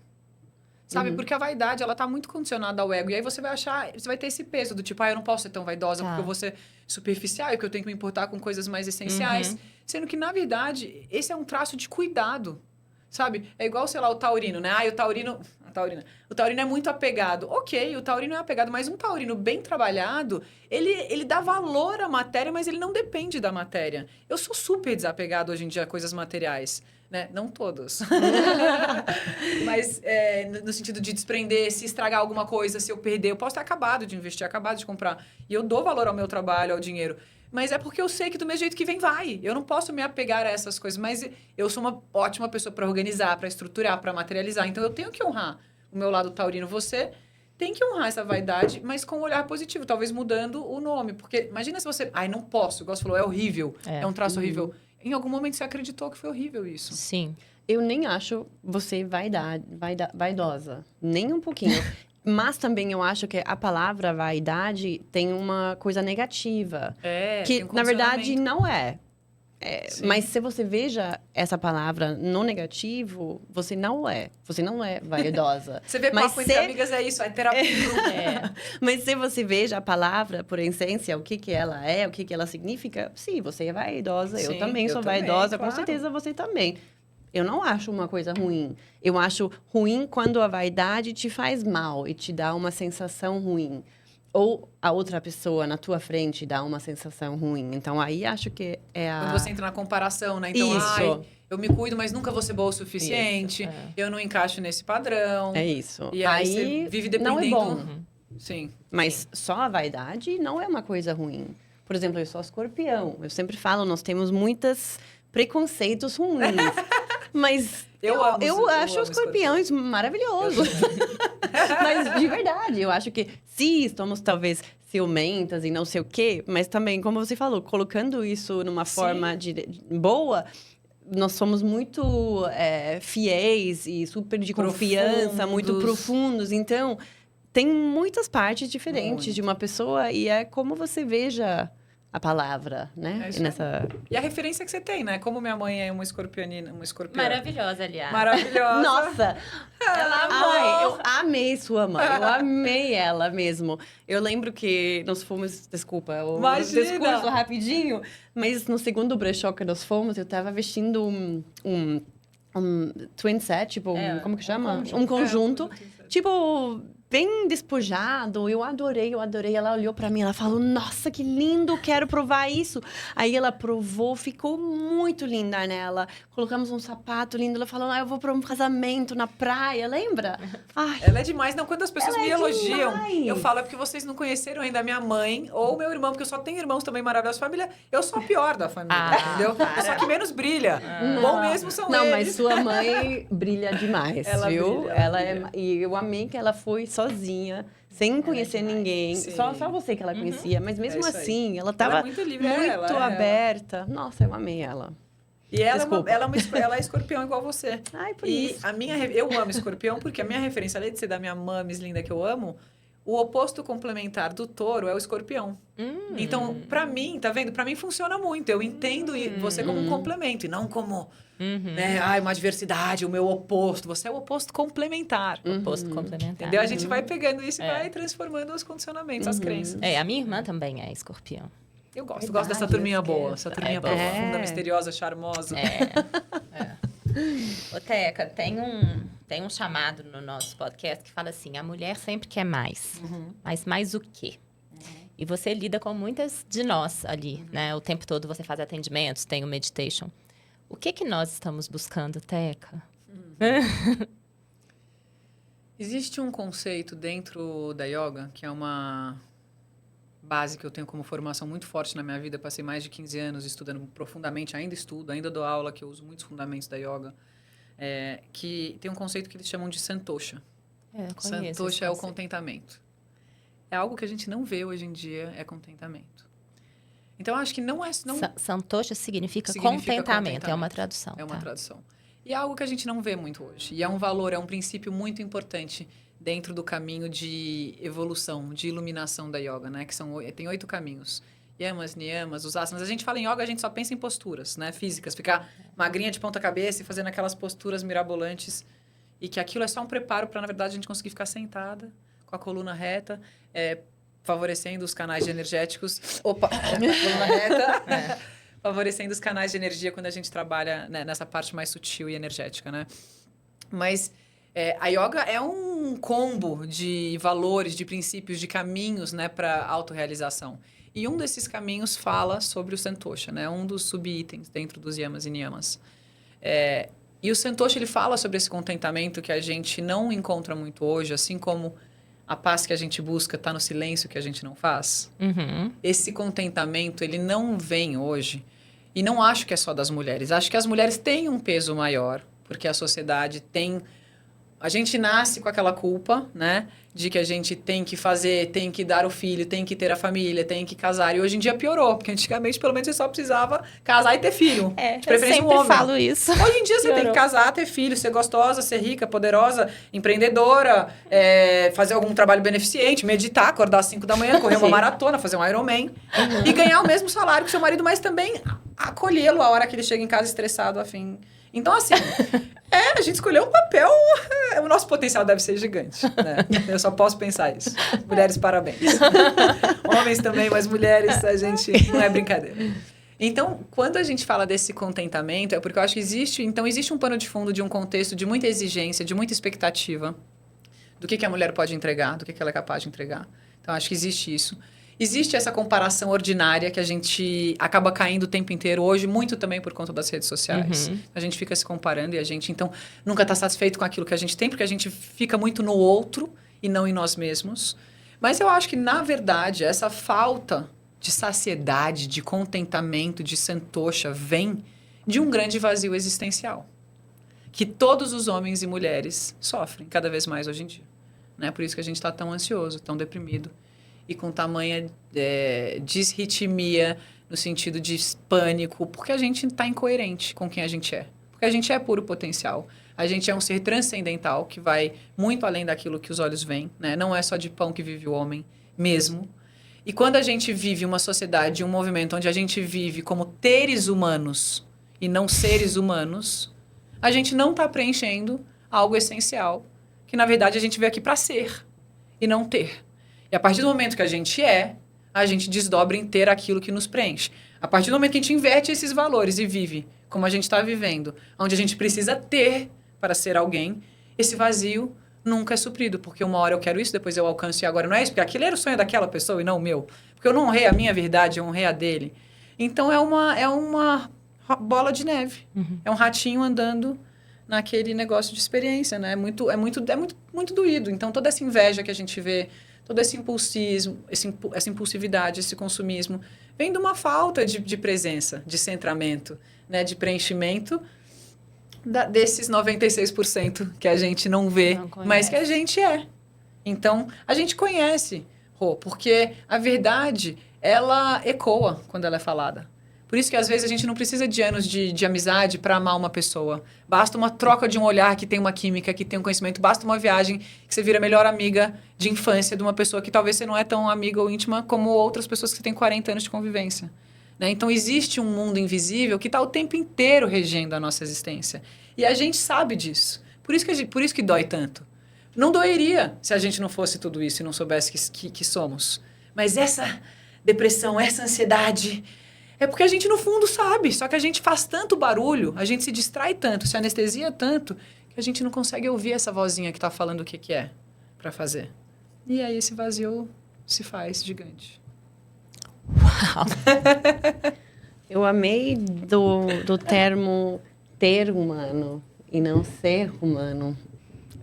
Sabe? Porque a vaidade, ela tá muito condicionada ao ego. E aí você vai achar, você vai ter esse peso do tipo, eu não posso ser tão vaidosa porque eu vou ser superficial e que eu tenho que me importar com coisas mais essenciais. Sendo que, na verdade, esse é um traço de cuidado. Sabe? É igual, sei lá, o taurino, né? O taurino... O taurino é muito apegado. Ok, o taurino é apegado, mas um taurino bem trabalhado, ele dá valor à matéria, mas ele não depende da matéria. Eu sou super desapegado hoje em dia a coisas materiais, né? Não todas. Mas no sentido de desprender, se estragar alguma coisa, se eu perder, eu posso ter acabado de investir, acabado de comprar. E eu dou valor ao meu trabalho, ao dinheiro. Mas é porque eu sei que do mesmo jeito que vem, vai. Eu não posso me apegar a essas coisas. Mas eu sou uma ótima pessoa para organizar, para estruturar, para materializar. Então, eu tenho que honrar o meu lado taurino. Você tem que honrar essa vaidade, mas com um olhar positivo. Talvez mudando o nome. Porque imagina se você... não posso. Igual você falou, é horrível. É um traço horrível. Em algum momento você acreditou que foi horrível isso. Sim. Eu nem acho você vaidosa. Nem um pouquinho. Mas também eu acho que a palavra vaidade tem uma coisa negativa. Que, na verdade, não é. Mas se você veja essa palavra no negativo, você não é vaidosa. Você vê papo entre amigas, é isso, é terapia. Mas se você veja a palavra, por essência, o que ela é, o que ela significa, sim, você é vaidosa, eu também sou vaidosa, claro. Com certeza você também. Eu não acho uma coisa ruim. Eu acho ruim quando a vaidade te faz mal e te dá uma sensação ruim. Ou a outra pessoa na tua frente dá uma sensação ruim. Então, aí acho que é a... Quando você entra na comparação, né? Então, isso. Eu me cuido, mas nunca vou ser boa o suficiente. Eu não encaixo nesse padrão. É isso. E aí você vive dependendo... Não é bom. Sim. Mas só a vaidade não é uma coisa ruim. Por exemplo, eu sou escorpião. Eu sempre falo, nós temos muitos preconceitos ruins. Mas eu acho os escorpiões maravilhosos. Mas, de verdade, eu acho que sim, estamos talvez ciumentas e não sei o quê. Mas também, como você falou, colocando isso numa forma boa... Nós somos muito fiéis e super de confiança, muito profundos. Então, tem muitas partes diferentes de uma pessoa e é como você veja a palavra, né? E a referência que você tem, né? Como minha mãe é uma escorpiã. Maravilhosa, aliás. Maravilhosa. Nossa! Ela amou! Eu amei sua mãe. Eu amei ela mesmo. Eu lembro que nós fomos... Desculpa, o discurso rapidinho. Mas no segundo brechó que nós fomos, eu tava vestindo um twin set, tipo... como que chama? Um conjunto. Tipo... bem despojado, eu adorei. Ela olhou pra mim, ela falou, nossa, que lindo, quero provar isso. Aí ela provou, ficou muito linda nela. Colocamos um sapato lindo, ela falou, eu vou pra um casamento na praia, lembra? Ai, ela é demais. Não, quando as pessoas me elogiam, eu falo, é porque vocês não conheceram ainda a minha mãe ou meu irmão, porque eu só tenho irmãos também maravilhosos. Família, eu sou a pior da família, entendeu? Eu sou a que menos brilha. Bom mesmo são eles. Não, mas sua mãe brilha demais, ela viu? Brilha, ela brilha. E eu amei que ela foi sozinha, sem conhecer ninguém. Só você que ela conhecia. Mas mesmo assim, ela estava muito livre, muito aberta. Nossa, eu amei ela. E ela é escorpião igual você. Ai, por isso. Eu amo escorpião porque a minha referência, além de ser da minha mames linda que eu amo, O oposto complementar do touro é o escorpião. Então, pra mim, tá vendo? Pra mim funciona muito. Eu entendo você como um complemento e não como né, uma adversidade, o meu oposto. Você é o oposto complementar. Oposto complementar. Entendeu? A gente vai pegando isso e vai transformando os condicionamentos, as crenças. A minha irmã também é escorpião. Eu gosto dessa turminha boa, essa turminha profunda, misteriosa, charmosa. Ô, Teca, tem um chamado no nosso podcast que fala assim, a mulher sempre quer mais. Mas mais o quê? E você lida com muitas de nós ali, né? O tempo todo você faz atendimentos, tem o meditation. O que nós estamos buscando, Teca? Existe um conceito dentro da yoga, que é uma base que eu tenho como formação muito forte na minha vida. Passei mais de 15 anos estudando profundamente, ainda estudo, ainda dou aula, que eu uso muitos fundamentos da yoga. Que tem um conceito que eles chamam de Santosha. Santosha é o contentamento. É algo que a gente não vê hoje em dia, é contentamento. Então, eu acho que não é... Santosha significa contentamento, é uma tradução. É uma tradução. E é algo que a gente não vê muito hoje. E é um valor, é um princípio muito importante dentro do caminho de evolução, de iluminação da yoga, né? Que tem 8 caminhos. Yamas, niyamas, os asanas. A gente fala em yoga, a gente só pensa em posturas, né? Físicas. Ficar magrinha de ponta cabeça e fazendo aquelas posturas mirabolantes. E que aquilo é só um preparo para, na verdade, a gente conseguir ficar sentada, com a coluna reta, favorecendo os canais energéticos. Opa! Coluna reta. Favorecendo os canais de energia quando a gente trabalha, né, nessa parte mais sutil e energética, né? Mas a yoga é um combo de valores, de princípios, de caminhos, né, para autorrealização. E um desses caminhos fala sobre o Santosha, né? Um dos subitens dentro dos yamas e niyamas. E o Santosha, ele fala sobre esse contentamento que a gente não encontra muito hoje, assim como a paz que a gente busca está no silêncio que a gente não faz. Esse contentamento, ele não vem hoje. E não acho que é só das mulheres. Acho que as mulheres têm um peso maior, porque a sociedade tem... A gente nasce com aquela culpa, né? De que a gente tem que fazer, tem que dar o filho, tem que ter a família, tem que casar. E hoje em dia piorou, porque antigamente, pelo menos, você só precisava casar e ter filho. De preferência, eu sempre falo isso. Hoje em dia, você tem que casar, ter filho, ser gostosa, ser rica, poderosa, empreendedora, fazer algum trabalho beneficente, meditar, acordar às 5 da manhã, correr uma maratona, fazer um Ironman. E ganhar o mesmo salário que seu marido, mas também acolhê-lo a hora que ele chega em casa estressado, afim... Então, assim, a gente escolheu um papel... O nosso potencial deve ser gigante, né? Eu só posso pensar isso. Mulheres, parabéns. Homens também, mas mulheres, a gente... Não é brincadeira. Então, quando a gente fala desse contentamento, é porque eu acho que existe um pano de fundo de um contexto de muita exigência, de muita expectativa do que a mulher pode entregar, do que ela é capaz de entregar. Então, acho que existe isso. Existe essa comparação ordinária que a gente acaba caindo o tempo inteiro hoje, muito também por conta das redes sociais. A gente fica se comparando e a gente, então, nunca está satisfeito com aquilo que a gente tem, porque a gente fica muito no outro e não em nós mesmos. Mas eu acho que, na verdade, essa falta de saciedade, de contentamento, de santosha, vem de um grande vazio existencial. Que todos os homens e mulheres sofrem cada vez mais hoje em dia. Né? Por isso que a gente está tão ansioso, tão deprimido. E com tamanha disritmia, no sentido de pânico, porque a gente está incoerente com quem a gente é. Porque a gente é puro potencial. A gente é um ser transcendental que vai muito além daquilo que os olhos veem. Né? Não é só de pão que vive o homem mesmo. E quando a gente vive uma sociedade, um movimento onde a gente vive como teres humanos e não seres humanos, a gente não está preenchendo algo essencial, que na verdade a gente veio aqui para ser e não ter. E a partir do momento que a gente desdobra em ter aquilo que nos preenche. A partir do momento que a gente inverte esses valores e vive como a gente está vivendo, onde a gente precisa ter para ser alguém, esse vazio nunca é suprido. Porque uma hora eu quero isso, depois eu alcanço e agora não é isso. Porque aquele era o sonho daquela pessoa e não o meu. Porque eu não honrei a minha verdade, eu honrei a dele. Então é uma bola de neve. É um ratinho andando naquele negócio de experiência, né? É muito doído. Então toda essa inveja que a gente vê, todo esse impulsismo, essa impulsividade, esse consumismo, vem de uma falta de presença, de centramento, né? De preenchimento desses 96% que a gente não vê, mas que a gente é. Então, a gente conhece, Rô, porque a verdade, ela ecoa quando ela é falada. Por isso que, às vezes, a gente não precisa de anos de amizade para amar uma pessoa. Basta uma troca de um olhar que tem uma química, que tem um conhecimento. Basta uma viagem que você vira a melhor amiga de infância de uma pessoa que talvez você não é tão amiga ou íntima como outras pessoas que têm 40 anos de convivência. Né? Então, existe um mundo invisível que está o tempo inteiro regendo a nossa existência. E a gente sabe disso. Por isso que dói tanto. Não doeria se a gente não fosse tudo isso e não soubesse que somos. Mas essa depressão, essa ansiedade... É porque a gente, no fundo, sabe. Só que a gente faz tanto barulho, a gente se distrai tanto, se anestesia tanto, que a gente não consegue ouvir essa vozinha que está falando o que é para fazer. E aí esse vazio se faz gigante. Uau! Eu amei do termo ter humano e não ser humano.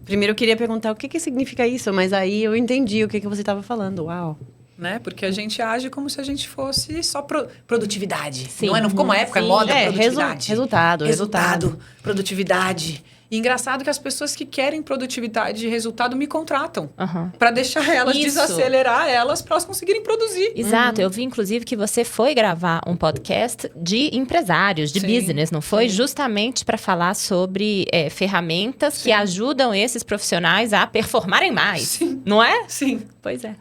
Primeiro eu queria perguntar o que significa isso, mas aí eu entendi o que você estava falando. Uau! Né? Porque a gente age como se a gente fosse só produtividade. Sim. Não ficou uma época Sim. moda produtividade. Resultado. Produtividade. E engraçado que as pessoas que querem produtividade e resultado me contratam. Uhum. Para deixar elas, Isso. desacelerar elas para elas conseguirem produzir. Exato, eu vi inclusive que você foi gravar um podcast de empresários, de Sim, business, não foi? sim. Justamente para falar sobre ferramentas que ajudam esses profissionais a performarem mais, Sim. não é? Sim. Pois é.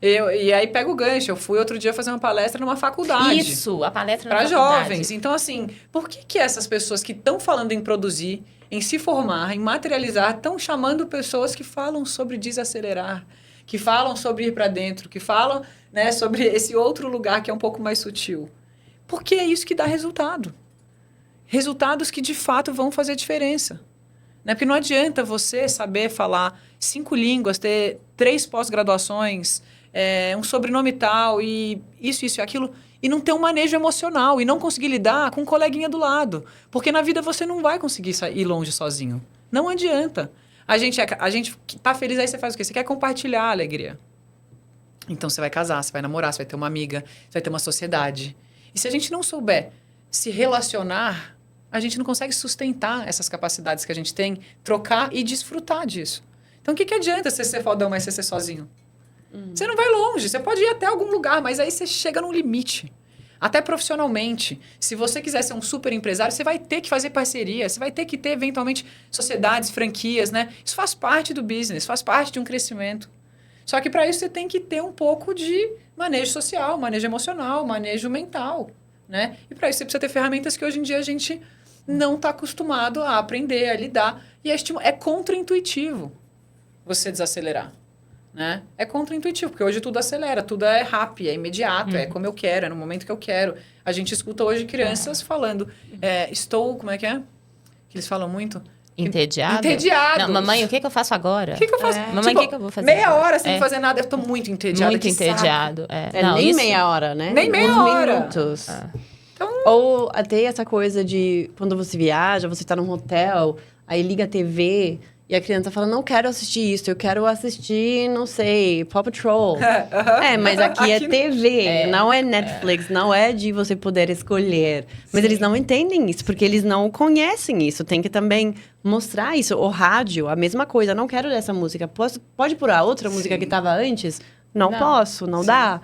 E aí pega o gancho. Eu fui outro dia fazer uma palestra numa faculdade. Isso, a palestra na Para faculdade. jovens. Então, assim, por que essas pessoas que estão falando em produzir, em se formar, em materializar, estão chamando pessoas que falam sobre desacelerar, que falam sobre ir para dentro, que falam, né, sobre esse outro lugar que é um pouco mais sutil? Porque é isso que dá resultado. Resultados que, de fato, vão fazer diferença. Né? Porque não adianta você saber falar 5 línguas, ter 3 pós-graduações, um sobrenome tal, e isso e aquilo, e não ter um manejo emocional, e não conseguir lidar com um coleguinha do lado. Porque na vida você não vai conseguir ir longe sozinho. Não adianta. A gente tá feliz, aí você faz o quê? Você quer compartilhar a alegria. Então você vai casar, você vai namorar, você vai ter uma amiga, você vai ter uma sociedade. E se a gente não souber se relacionar, a gente não consegue sustentar essas capacidades que a gente tem, trocar e desfrutar disso. Então, o que adianta você ser fodão, mas você ser sozinho? Você não vai longe, você pode ir até algum lugar, mas aí você chega num limite. Até profissionalmente. Se você quiser ser um super empresário, você vai ter que fazer parceria, você vai ter que ter, eventualmente, sociedades, franquias, né? Isso faz parte do business, faz parte de um crescimento. Só que para isso você tem que ter um pouco de manejo social, manejo emocional, manejo mental, né? E para isso você precisa ter ferramentas que hoje em dia a gente não está acostumado a aprender, a lidar. E é contra-intuitivo você desacelerar. Né? É contra-intuitivo, porque hoje tudo acelera, tudo é rápido, é imediato, é como eu quero, é no momento que eu quero. A gente escuta hoje crianças falando, como é que é? Que eles falam muito? Entediado? Entediados. Não, mamãe, o que eu faço agora? O que eu faço? Mamãe, o que eu vou fazer meia agora? hora sem fazer nada, eu tô muito entediada. Muito entediado. Não, nem isso... meia hora, né? Nem meia Uns hora. minutos. Então... Ou até essa coisa de quando você viaja, você tá num hotel, aí liga a TV e a criança fala, não quero assistir isso, eu quero assistir, não sei, Paw Patrol. Mas aqui é TV, não é Netflix, não é de você poder escolher. Mas eles não entendem isso, porque eles não conhecem isso. Tem que também mostrar isso. O rádio, a mesma coisa, não quero dessa música. Pode pôr a outra música que estava antes? Não posso, não dá.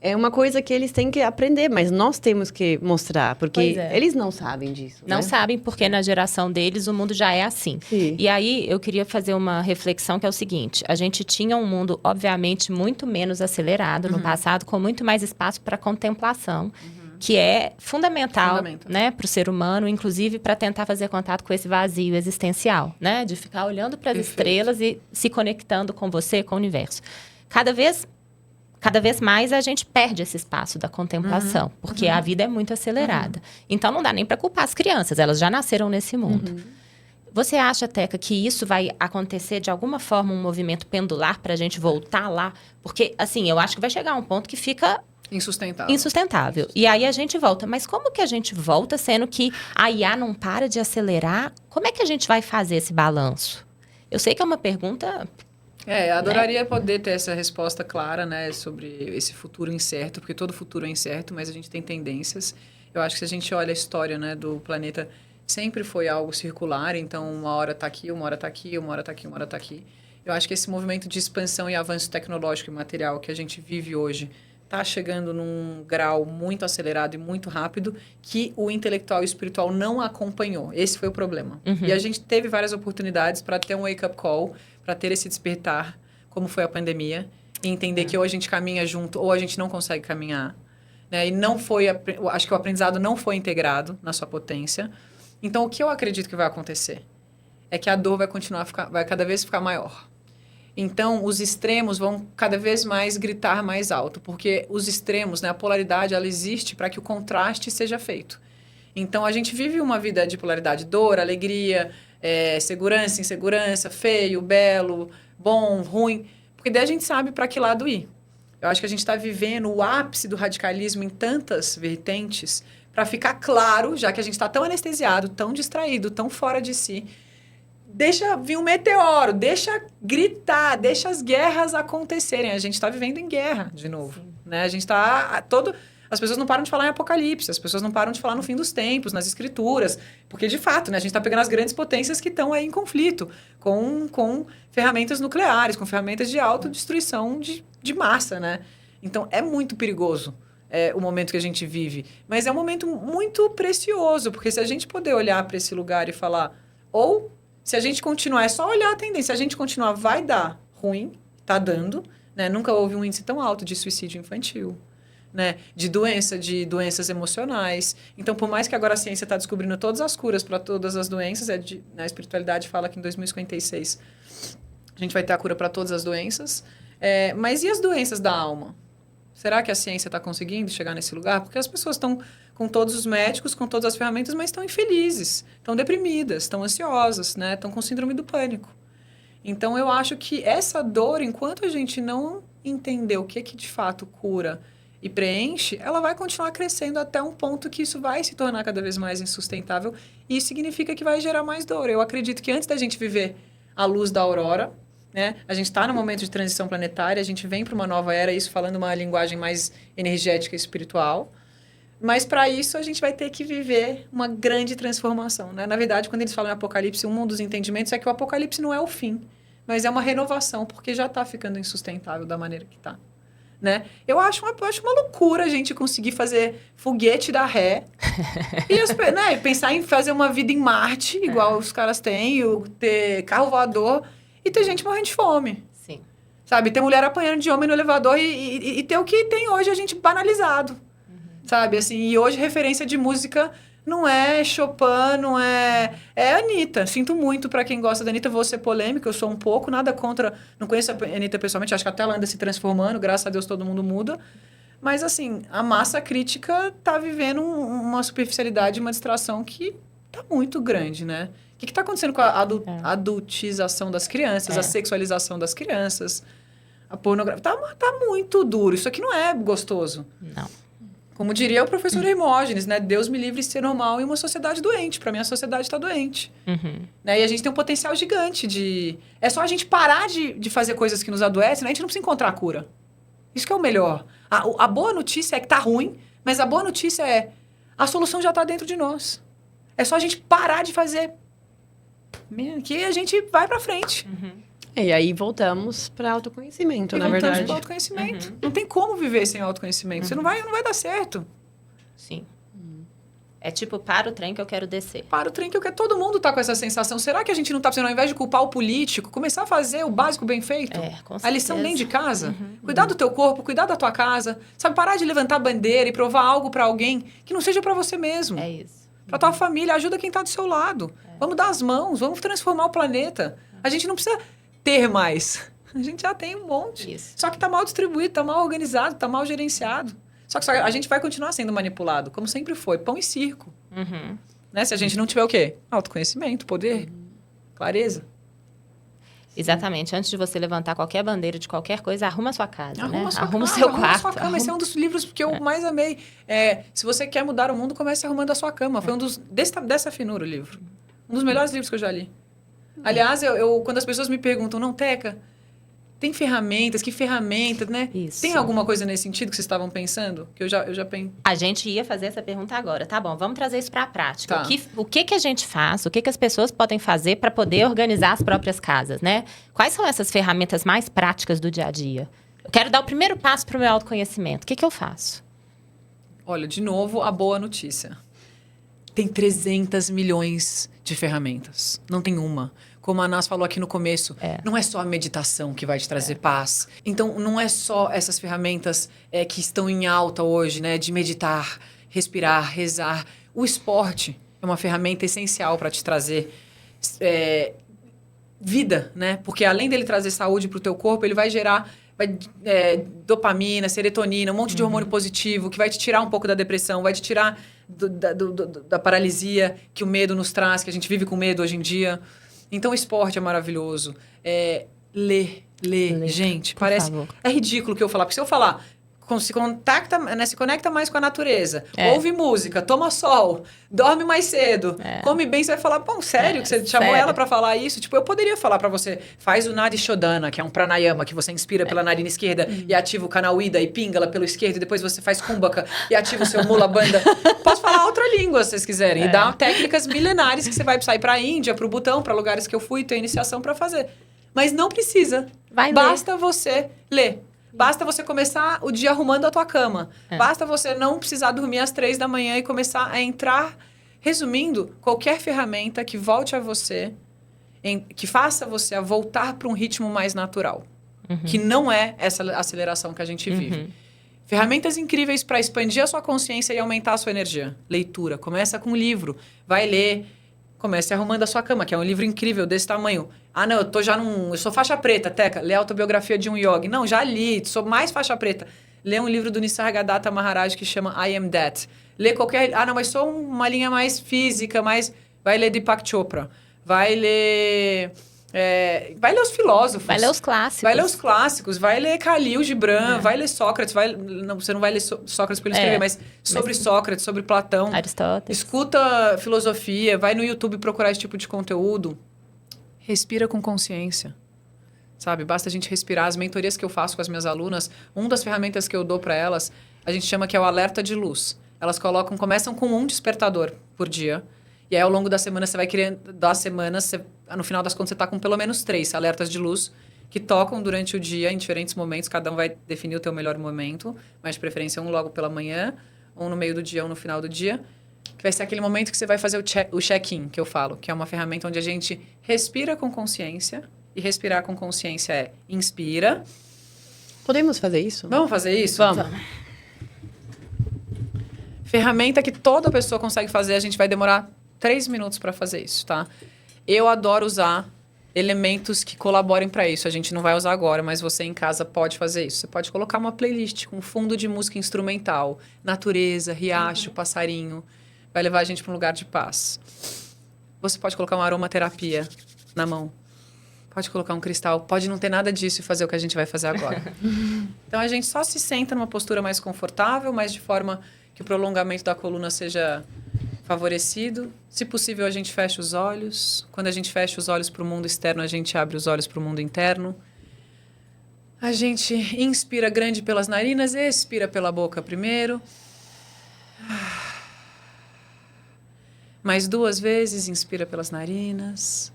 É uma coisa que eles têm que aprender, mas nós temos que mostrar, porque eles não sabem disso. Não sabem, porque na geração deles o mundo já é assim. Sim. E aí eu queria fazer uma reflexão que é o seguinte: a gente tinha um mundo, obviamente, muito menos acelerado no passado, com muito mais espaço para contemplação. Que é fundamental. Né, para o ser humano, inclusive para tentar fazer contato com esse vazio existencial, né? De ficar olhando para as estrelas e se conectando com você, com o universo. Cada vez mais a gente perde esse espaço da contemplação, porque a vida é muito acelerada. Então, não dá nem para culpar as crianças, elas já nasceram nesse mundo. Você acha, Teca, que isso vai acontecer de alguma forma, um movimento pendular para a gente voltar lá? Porque, assim, eu acho que vai chegar um ponto que fica insustentável. E aí a gente volta. Mas como que a gente volta, sendo que a IA não para de acelerar? Como é que a gente vai fazer esse balanço? Eu sei que é uma pergunta... adoraria poder ter essa resposta clara, né, sobre esse futuro incerto, porque todo futuro é incerto, mas a gente tem tendências. Eu acho que se a gente olha a história, né, do planeta, sempre foi algo circular, então uma hora está aqui, uma hora está aqui, uma hora está aqui, uma hora está aqui. Eu acho que esse movimento de expansão e avanço tecnológico e material que a gente vive hoje está chegando num grau muito acelerado e muito rápido que o intelectual e o espiritual não acompanhou. Esse foi o problema. E a gente teve várias oportunidades para ter um wake-up call, para ter esse despertar, como foi a pandemia, e entender que ou a gente caminha junto ou a gente não consegue caminhar. Né? E não foi, acho que o aprendizado não foi integrado na sua potência. Então, o que eu acredito que vai acontecer é que a dor vai cada vez ficar maior. Então, os extremos vão cada vez mais gritar mais alto, porque os extremos, né, a polaridade, ela existe para que o contraste seja feito. Então, a gente vive uma vida de polaridade, dor, alegria, segurança, insegurança, feio, belo, bom, ruim, porque daí a gente sabe para que lado ir. Eu acho que a gente está vivendo o ápice do radicalismo em tantas vertentes, para ficar claro, já que a gente está tão anestesiado, tão distraído, tão fora de si, deixa vir um meteoro, deixa gritar, deixa as guerras acontecerem. A gente está vivendo em guerra de novo, né? A gente está as pessoas não param de falar em Apocalipse, as pessoas não param de falar no fim dos tempos, nas escrituras, porque de fato, né, a gente está pegando as grandes potências que estão aí em conflito com ferramentas nucleares, com ferramentas de autodestruição de massa, né? Então é muito perigoso. O momento que a gente vive, mas é um momento muito precioso, porque se a gente puder olhar para esse lugar e falar, ou se a gente continuar, é só olhar a tendência. Se a gente continuar, vai dar ruim, tá dando, né? Nunca houve um índice tão alto de suicídio infantil, né? De doenças emocionais. Então, por mais que agora a ciência está descobrindo todas as curas para todas as doenças, a espiritualidade fala que em 2056 a gente vai ter a cura para todas as doenças. Mas e as doenças da alma? Será que a ciência está conseguindo chegar nesse lugar? Porque as pessoas estão com todos os médicos, com todas as ferramentas, mas estão infelizes, estão deprimidas, estão ansiosas, né? Estão com síndrome do pânico. Então, eu acho que essa dor, enquanto a gente não entender o que de fato cura e preenche, ela vai continuar crescendo até um ponto que isso vai se tornar cada vez mais insustentável e isso significa que vai gerar mais dor. Eu acredito que antes da gente viver a luz da aurora, né? A gente está no momento de transição planetária, a gente vem para uma nova era, isso falando uma linguagem mais energética e espiritual. Mas para isso a gente vai ter que viver uma grande transformação, né? Na verdade, quando eles falam em Apocalipse, um dos entendimentos é que o Apocalipse não é o fim, mas é uma renovação, porque já está ficando insustentável da maneira que está. Né? Eu acho uma loucura a gente conseguir fazer foguete da ré e né, pensar em fazer uma vida em Marte, igual os caras têm, ter carro voador e ter gente morrendo de fome. Sim. Sabe? Ter mulher apanhando de homem no elevador e ter o que tem hoje a gente banalizado. Sabe? Assim, e hoje referência de música não é Chopin, não é... É Anitta. Sinto muito pra quem gosta da Anitta. Vou ser polêmica, eu sou um pouco, nada contra... Não conheço a Anitta pessoalmente, acho que até ela anda se transformando, graças a Deus todo mundo muda. Mas, assim, a massa crítica tá vivendo uma superficialidade, uma distração que tá muito grande, né? O que tá acontecendo com a adultização das crianças, a sexualização das crianças, a pornografia? Tá muito duro. Isso aqui não é gostoso. Não. Como diria o professor Hermógenes, né? Deus me livre de ser normal em uma sociedade doente. Para mim, a sociedade está doente. Né? E a gente tem um potencial gigante de... É só a gente parar de fazer coisas que nos adoecem, né? A gente não precisa encontrar a cura. Isso que é o melhor. A boa notícia é que tá ruim, mas a boa notícia é a solução já está dentro de nós. É só a gente parar de fazer que a gente vai para frente. E aí voltamos para autoconhecimento, na verdade. Voltamos para autoconhecimento. Não tem como viver sem autoconhecimento. Você não vai dar certo. Sim. É tipo, para o trem que eu quero descer. Para o trem que eu quero. Todo mundo tá com essa sensação. Será que a gente não tá precisando, ao invés de culpar o político, começar a fazer o básico bem feito? Com certeza. A lição dentro de casa. Cuidar do teu corpo, cuidar da tua casa. Sabe, parar de levantar bandeira e provar algo para alguém que não seja para você mesmo. É isso. Para tua família, ajuda quem tá do seu lado. Vamos dar as mãos, vamos transformar o planeta. A gente não precisa ter mais. A gente já tem um monte. Isso. Só que tá mal distribuído, tá mal organizado, tá mal gerenciado. Só que a gente vai continuar sendo manipulado, como sempre foi. Pão e circo. Né? Se a gente não tiver o quê? Autoconhecimento, poder, clareza. Exatamente. Antes de você levantar qualquer bandeira de qualquer coisa, arruma a sua casa, Arruma né? a sua Arruma o casa, seu arruma quarto. a sua cama. Esse é um dos livros que eu mais amei. Se você quer mudar o mundo, comece arrumando a sua cama. Foi um dos... Dessa finura o livro. Um dos melhores livros que eu já li. Aliás, quando as pessoas me perguntam, não, Teca, tem ferramentas? Que ferramentas, né? Isso. Tem alguma coisa nesse sentido que vocês estavam pensando? Que eu já penso. A gente ia fazer essa pergunta agora. Tá bom, vamos trazer isso para a prática. Tá. O que a gente faz? O que as pessoas podem fazer para poder organizar as próprias casas, né? Quais são essas ferramentas mais práticas do dia a dia? Eu quero dar o primeiro passo para o meu autoconhecimento. O que eu faço? Olha, de novo, a boa notícia. Tem 300 milhões de ferramentas. Não tem uma. Como a Nas falou aqui no começo, não é só a meditação que vai te trazer paz. Então, não é só essas ferramentas que estão em alta hoje, né? De meditar, respirar, rezar. O esporte é uma ferramenta essencial para te trazer vida, né? Porque além dele trazer saúde para o teu corpo, ele vai gerar dopamina, serotonina, um monte de hormônio positivo que vai te tirar um pouco da depressão, vai te tirar da paralisia que o medo nos traz, que a gente vive com medo hoje em dia. Então, o esporte é maravilhoso. Ler, gente. Parece... favor. É ridículo o que eu falar. Porque se eu falar, se conecta mais com a natureza, ouve música, toma sol, dorme mais cedo, come bem, você vai falar, pô, sério que você chamou ela pra falar isso? Tipo, eu poderia falar pra você, faz o Nadi Shodhana, que é um pranayama, que você inspira pela narina esquerda e ativa o canal Ida e pingala pelo esquerdo, e depois você faz Kumbhaka e ativa o seu Mula Bandha. Posso falar outra língua, se vocês quiserem. E dá técnicas milenares que você vai sair pra Índia, pro Butão, pra lugares que eu fui, ter iniciação pra fazer. Mas não precisa. Basta você ler. Basta você começar o dia arrumando a tua cama. Basta você não precisar dormir às 3 da manhã e começar a entrar. Resumindo, qualquer ferramenta que volte a você, que faça você a voltar para um ritmo mais natural. Que não é essa aceleração que a gente vive. Ferramentas incríveis para expandir a sua consciência e aumentar a sua energia. Leitura. Começa com um livro. Vai ler. Comece arrumando a sua cama, que é um livro incrível desse tamanho. Ah, não, eu sou faixa preta, Teca. Lê a autobiografia de um yogi. Não, já li, sou mais faixa preta. Lê um livro do Nisargadatta Maharaj que chama I Am That. Lê qualquer... Ah, não, mas sou uma linha mais física, mais... Vai ler Deepak Chopra. Vai ler os filósofos. Vai ler os clássicos. Vai ler os clássicos. Vai ler Khalil Gibran. Vai ler Sócrates. Você não vai ler Sócrates para ele escrever, mas sobre Sócrates, sobre Platão. Aristóteles. Escuta filosofia. Vai no YouTube procurar esse tipo de conteúdo. Respira com consciência. Sabe? Basta a gente respirar. As mentorias que eu faço com as minhas alunas, uma das ferramentas que eu dou para elas, a gente chama que é o alerta de luz. Elas começam com um despertador por dia. E aí, ao longo da semana, você vai criando... no final das contas, você está com pelo menos 3 alertas de luz que tocam durante o dia, em diferentes momentos. Cada um vai definir o teu melhor momento. Mas, de preferência, um logo pela manhã, um no meio do dia, um no final do dia. Que vai ser aquele momento que você vai fazer o check-in, que eu falo. Que é uma ferramenta onde a gente respira com consciência. E respirar com consciência é inspira. Podemos fazer isso? Vamos fazer isso? Vamos. Ferramenta que toda pessoa consegue fazer. A gente vai demorar 3 minutos para fazer isso, tá? Eu adoro usar elementos que colaborem para isso. A gente não vai usar agora, mas você em casa pode fazer isso. Você pode colocar uma playlist com fundo de música instrumental. Natureza, riacho, passarinho. Vai levar a gente para um lugar de paz. Você pode colocar uma aromaterapia na mão. Pode colocar um cristal. Pode não ter nada disso e fazer o que a gente vai fazer agora. Então, a gente só se senta numa postura mais confortável, mas de forma que o prolongamento da coluna seja favorecido. Se possível, a gente fecha os olhos. Quando a gente fecha os olhos para o mundo externo, a gente abre os olhos para o mundo interno. A gente inspira grande pelas narinas, expira pela boca primeiro. Mais 2 vezes, inspira pelas narinas.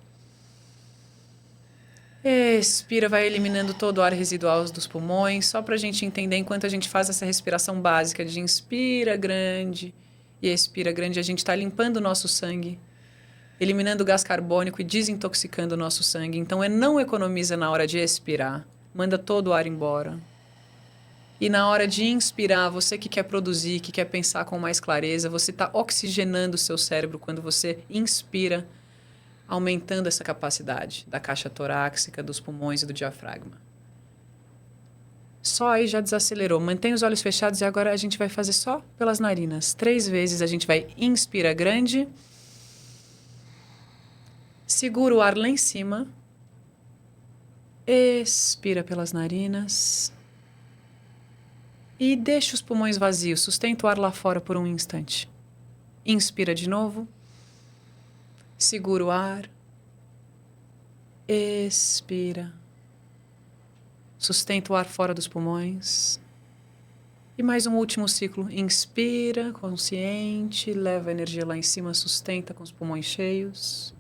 Expira, vai eliminando todo o ar residual dos pulmões, só para a gente entender enquanto a gente faz essa respiração básica de inspira grande e expira grande, a gente está limpando o nosso sangue, eliminando o gás carbônico e desintoxicando o nosso sangue. Então, não economiza na hora de expirar, manda todo o ar embora. E na hora de inspirar, você que quer produzir, que quer pensar com mais clareza, você está oxigenando o seu cérebro quando você inspira, aumentando essa capacidade da caixa torácica, dos pulmões e do diafragma. Só aí já desacelerou. Mantém os olhos fechados e agora a gente vai fazer só pelas narinas. 3 vezes a gente vai inspira grande. Segura o ar lá em cima. Expira pelas narinas. E deixa os pulmões vazios. Sustenta o ar lá fora por um instante. Inspira de novo. Segura o ar. Expira. Sustenta o ar fora dos pulmões. E mais um último ciclo. Inspira, consciente, leva a energia lá em cima, sustenta com os pulmões cheios.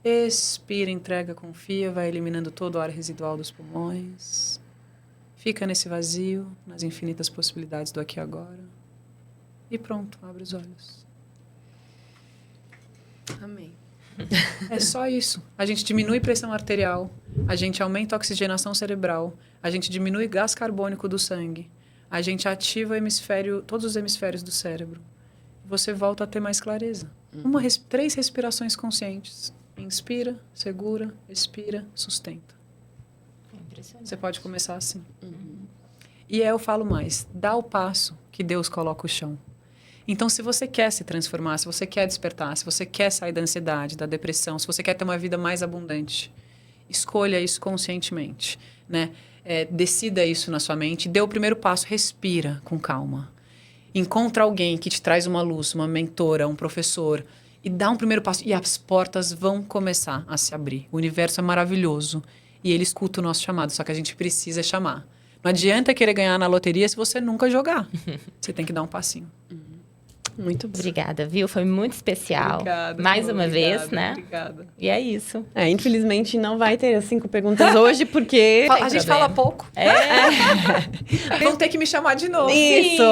Expira, entrega, confia, vai eliminando todo o ar residual dos pulmões. Fica nesse vazio, nas infinitas possibilidades do aqui e agora. E pronto, abre os olhos. Amém. É só isso. A gente diminui pressão arterial, a gente aumenta a oxigenação cerebral, a gente diminui gás carbônico do sangue, a gente ativa todos os hemisférios do cérebro. Você volta a ter mais clareza. 3 respirações conscientes. Inspira, segura, expira, sustenta. Você pode começar assim. E eu falo mais, dá o passo que Deus coloca o chão. Então, se você quer se transformar, se você quer despertar, se você quer sair da ansiedade, da depressão, se você quer ter uma vida mais abundante, escolha isso conscientemente, né? Decida isso na sua mente, dê o primeiro passo, respira com calma. Encontra alguém que te traz uma luz, uma mentora, um professor, e dá um primeiro passo. E as portas vão começar a se abrir. O universo é maravilhoso e ele escuta o nosso chamado, só que a gente precisa chamar. Não adianta querer ganhar na loteria se você nunca jogar. Você tem que dar um passinho. Muito bom. Obrigada, viu? Foi muito especial. Obrigada, Mais uma obrigada, vez, né? Obrigada. E é isso. Infelizmente não vai ter as 5 perguntas hoje, porque... A gente problema. fala pouco. Vão ter que me chamar de novo. Isso!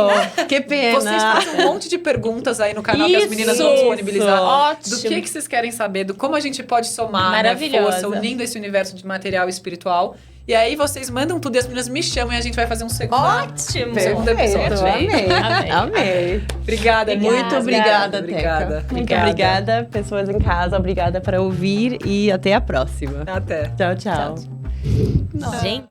Que pena! Vocês fazem um monte de perguntas aí no canal que as meninas vão Isso. disponibilizar. Ótimo. Do que vocês querem saber, do como a gente pode somar, né, Maravilhosa. força, unindo esse universo de material e espiritual. E aí vocês mandam tudo e as meninas me chamam e a gente vai fazer um segundo Ótimo! episódio. Amei. Obrigada, Muito obrigada, Obrigada. Teca. Muito obrigada, pessoas em casa. Obrigada por ouvir e até a próxima. Até. Tchau, tchau. Gente.